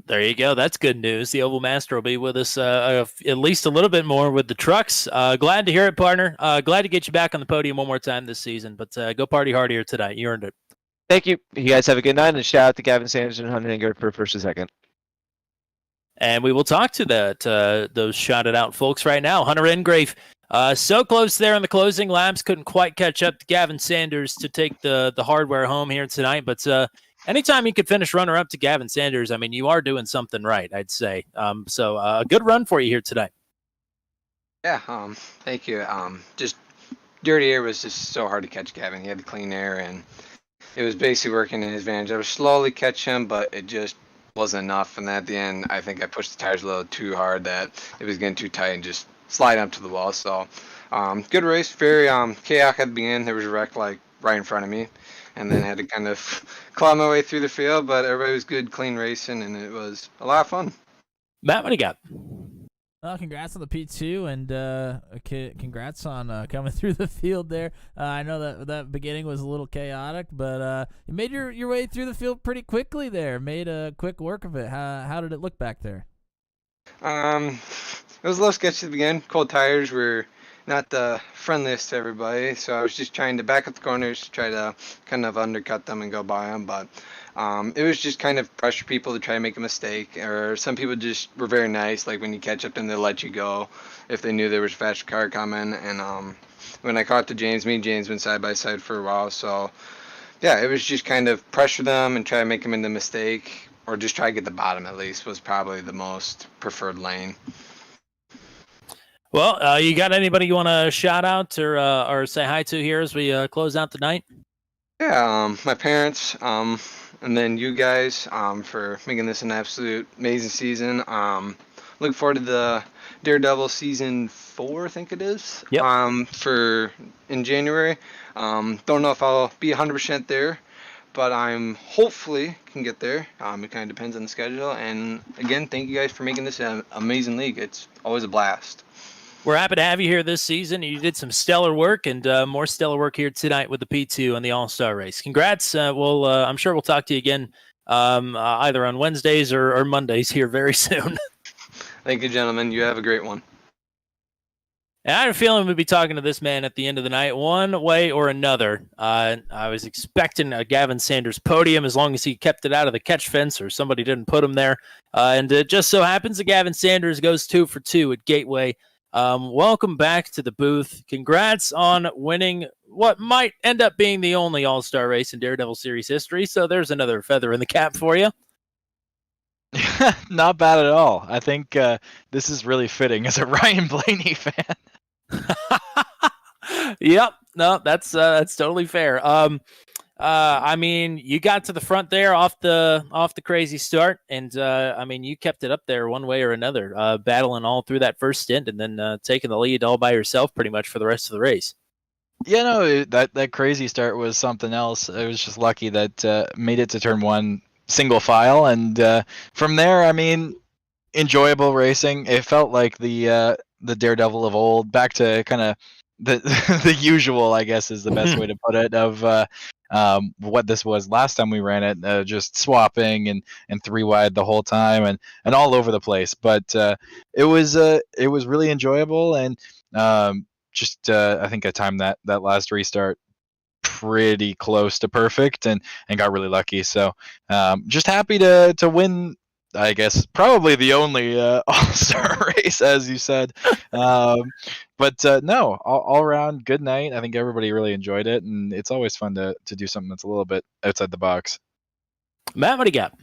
There you go. That's good news. The Oval Master will be with us at least a little bit more with the trucks. Glad to hear it, partner. Glad to get you back on the podium one more time this season. But go party hard here tonight. You earned it. Thank you. You guys have a good night, and shout out to Gavin Sanders and Hunter Enger for first and second. And we will talk to those shouted out folks right now. Hunter Engrave, so close there in the closing laps, couldn't quite catch up to Gavin Sanders to take the hardware home here tonight. But anytime you could finish runner up to Gavin Sanders, I mean, you are doing something right, I'd say. So a good run for you here tonight. Yeah, thank you. Just dirty air was just so hard to catch Gavin. He had the clean air, and it was basically working in his advantage. I was slowly catch him, but it just wasn't enough. And at the end, I think I pushed the tires a little too hard that it was getting too tight and just sliding up to the wall. So, good race. Very chaotic at the beginning. There was a wreck like right in front of me, and then I had to kind of claw my way through the field. But everybody was good, clean racing, and it was a lot of fun. Matt, what do you got? Well, congrats on the P2, and congrats on coming through the field there. I know that beginning was a little chaotic, but you made your way through the field pretty quickly there. Made a quick work of it. How did it look back there? It was a little sketchy at the beginning. Cold tires were not the friendliest to everybody, so I was just trying to back up the corners to try to kind of undercut them and go by them, but it was just kind of pressure people to try to make a mistake, or some people just were very nice, like when you catch up to them, they'll let you go if they knew there was a faster car coming. And when I caught to James, me and James went side by side for a while, so yeah, it was just kind of pressure them and try to make them into a mistake, or just try to get the bottom at least was probably the most preferred lane. Well, you got anybody you want to shout out or say hi to here as we close out the night? Yeah, my parents, and then you guys for making this an absolute amazing season. Look forward to the Daredevil season 4, I think it is. Yep. For in January. Don't know if I'll be 100% there, but I'm hopefully can get there. It kind of depends on the schedule. And again, thank you guys for making this an amazing league. It's always a blast. We're happy to have you here this season. You did some stellar work, and more stellar work here tonight with the P2 and the All-Star race. Congrats. I'm sure we'll talk to you again either on Wednesdays or Mondays here very soon. Thank you, gentlemen. You have a great one. And I had a feeling we'd be talking to this man at the end of the night, one way or another. I was expecting a Gavin Sanders podium as long as he kept it out of the catch fence or somebody didn't put him there. And it just so happens that Gavin Sanders goes 2 for 2 at Gateway. Welcome back to the booth. Congrats on winning what might end up being the only All-Star race in Daredevil Series history. So there's another feather in the cap for you. Not bad at all. I think this is really fitting as a Ryan Blaney fan. Yep. No, that's totally fair. I mean, you got to the front there off the crazy start, and I mean, you kept it up there one way or another, battling all through that first stint, and then taking the lead all by yourself pretty much for the rest of the race. Yeah, no, that crazy start was something else. I was just lucky that made it to turn 1 single file, and from there, I mean, enjoyable racing. It felt like the Daredevil of old, back to kind of the usual, I guess, is the best way to put it, of what this was last time we ran it, just swapping and 3 wide the whole time and all over the place. But it was really enjoyable, and I think I timed that last restart pretty close to perfect and got really lucky. So just happy to win, I guess, probably the only All-Star race, as you said. But no, all around good night. I think everybody really enjoyed it, and it's always fun to do something that's a little bit outside the box. Matt, what do you got?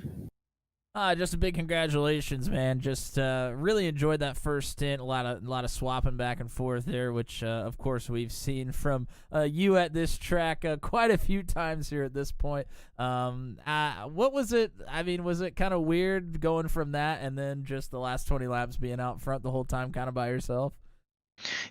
Just a big congratulations, man. Just really enjoyed that first stint. A lot of swapping back and forth there, which of course we've seen from you at this track quite a few times here at this point. What was it? I mean, was it kind of weird going from that and then just the last 20 laps being out front the whole time, kind of by yourself?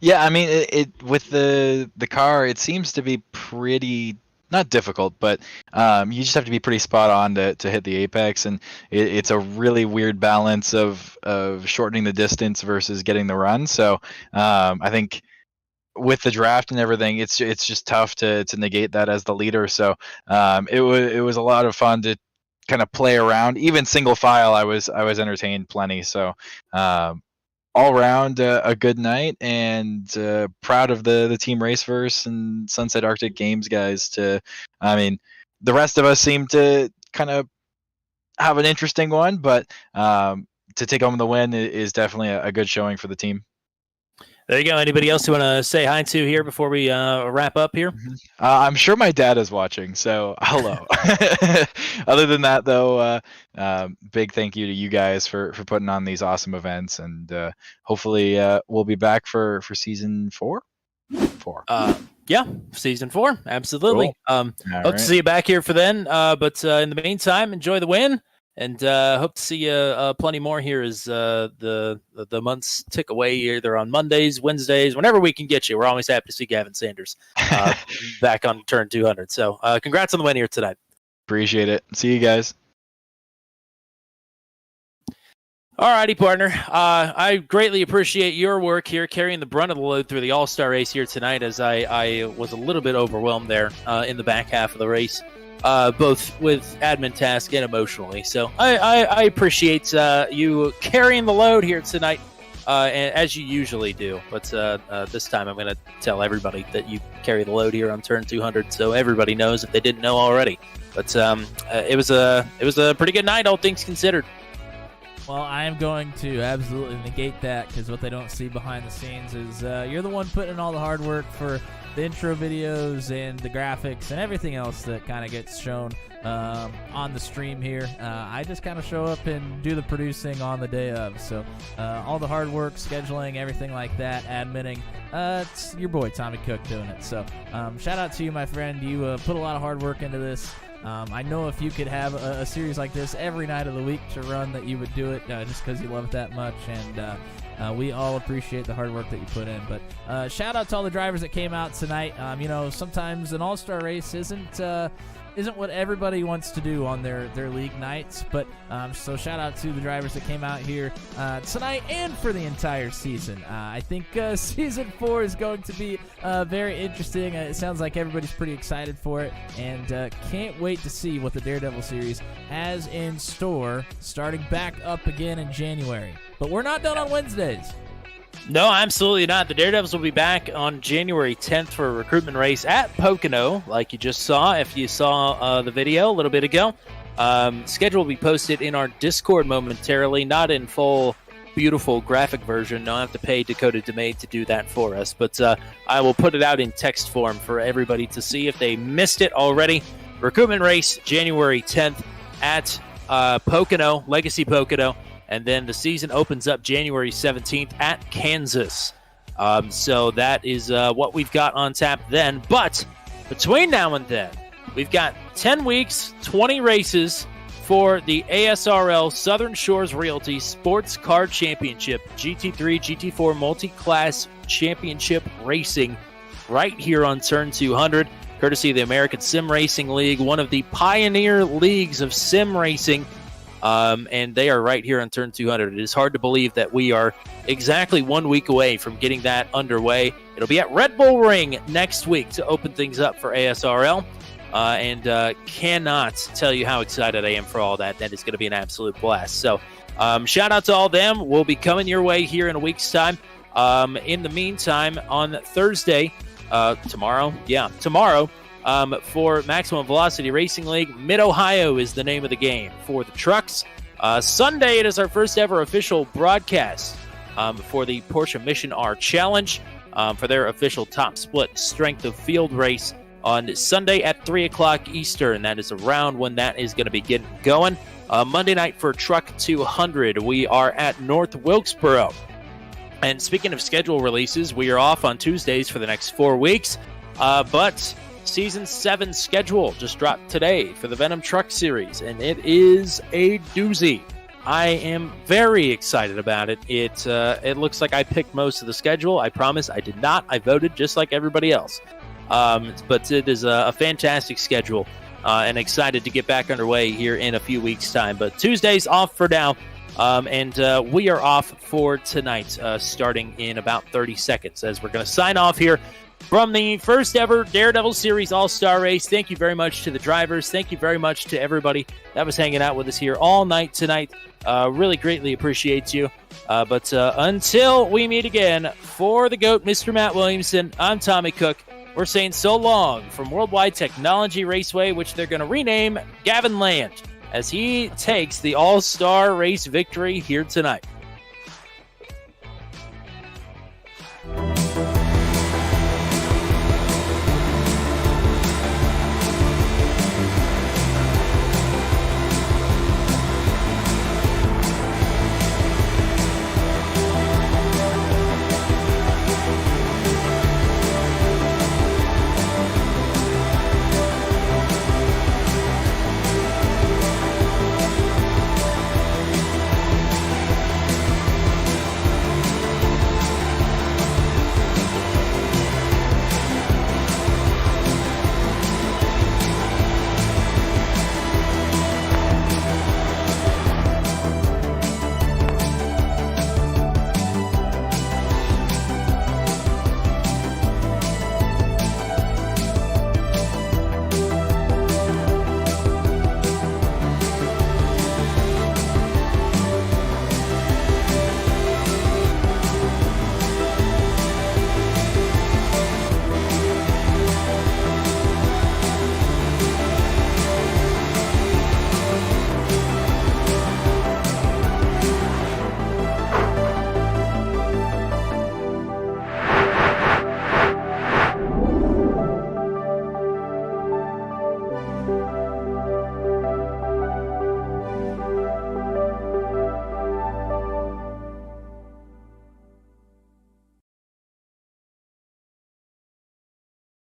Yeah, I mean, it with the car, it seems to be pretty. Not difficult, but you just have to be pretty spot on to hit the apex, and it's a really weird balance of shortening the distance versus getting the run. So I think with the draft and everything, it's just tough to negate that as the leader. So it was a lot of fun to kind of play around. Even single file, I was entertained plenty. So all around a good night, and proud of the Team Raceverse and Sunset Arctic Games guys. I mean, the rest of us seem to kind of have an interesting one, but to take home the win is definitely a good showing for the team. There you go. Anybody else you want to say hi to here before we wrap up here? I'm sure my dad is watching, so hello. Other than that, though, big thank you to you guys for putting on these awesome events, and hopefully we'll be back for season 4. Yeah, season 4, absolutely. Cool. Hope to see you back here for then. But in the meantime, enjoy the win, and hope to see you plenty more here as the months tick away, either on Mondays, Wednesdays, whenever we can get you. We're always happy to see Gavin Sanders back on turn 200. So congrats on the win here tonight. Appreciate it. See you guys. Alrighty, partner. I greatly appreciate your work here, carrying the brunt of the load through the All-Star race here tonight, as I was a little bit overwhelmed there in the back half of the race, both with admin task and emotionally. So I appreciate you carrying the load here tonight, and as you usually do. But this time I'm going to tell everybody that you carry the load here on turn 200, so everybody knows if they didn't know already. But it was a pretty good night, all things considered. Well, I am going to absolutely negate that, because what they don't see behind the scenes is you're the one putting in all the hard work for the intro videos and the graphics and everything else that kind of gets shown on the stream here. I just kind of show up and do the producing on the day of. So all the hard work, scheduling, everything like that, adminning, it's your boy Tommy Cook doing it. So shout out to you, my friend. You put a lot of hard work into this. I know if you could have a series like this every night of the week to run, that you would do it, just because you love it that much, and we all appreciate the hard work that you put in. But shout out to all the drivers that came out tonight. Sometimes an all-star race isn't what everybody wants to do on their league nights, but so shout out to the drivers that came out here tonight and for the entire season. I think season 4 is going to be very interesting. It sounds like everybody's pretty excited for it, and can't wait to see what the Daredevil series has in store, starting back up again in January. But we're not done on Wednesdays. No, absolutely not. The Daredevils will be back on January 10th for a recruitment race at Pocono, like you just saw, if you saw the video a little bit ago. Schedule will be posted in our Discord momentarily, not in full, beautiful graphic version. Don't have to pay Dakota DeMay to do that for us, but I will put it out in text form for everybody to see if they missed it already. Recruitment race, January 10th at Pocono, Legacy Pocono. And then the season opens up January 17th at Kansas. So that is what we've got on tap then. But between now and then, we've got 10 weeks, 20 races for the ASRL Southern Shores Realty Sports Car Championship, GT3, GT4 Multi-Class Championship Racing right here on Turn 200, courtesy of the American Sim Racing League, one of the pioneer leagues of sim racing. And they are right here on Turn 200. It is hard to believe that we are exactly 1 week away from getting that underway. It'll be at Red Bull Ring next week to open things up for ASRL. And cannot tell you how excited I am for all that. That is going to be an absolute blast. So shout out to all them. We'll be coming your way here in a week's time. In the meantime, on Thursday, tomorrow, for Maximum Velocity Racing League, Mid-Ohio is the name of the game for the trucks. Sunday, it is our first ever official broadcast for the Porsche Mission R Challenge for their official top split strength of field race on Sunday at 3 o'clock Eastern. That is around when that is going to be getting going. Monday night for Truck 200, we are at North Wilkesboro. And speaking of schedule releases, we are off on Tuesdays for the next 4 weeks. But Season 7 schedule just dropped today for the Venom Truck Series, and it is a doozy. I am very excited about it. It looks like I picked most of the schedule. I promise I did not. I voted just like everybody else. But it is a fantastic schedule, and excited to get back underway here in a few weeks' time. But Tuesday's off for now, and we are off for tonight, starting in about 30 seconds, as we're going to sign off here from the first ever Daredevil Series All-Star Race. Thank you very much to the drivers. Thank you very much to everybody that was hanging out with us here all night tonight. Really greatly appreciate you. But until we meet again, for the GOAT, Mr. Matt Williamson, I'm Tommy Cook. We're saying so long from Worldwide Technology Raceway, which they're going to rename Gavin Land. as he takes the All-Star Race victory here tonight.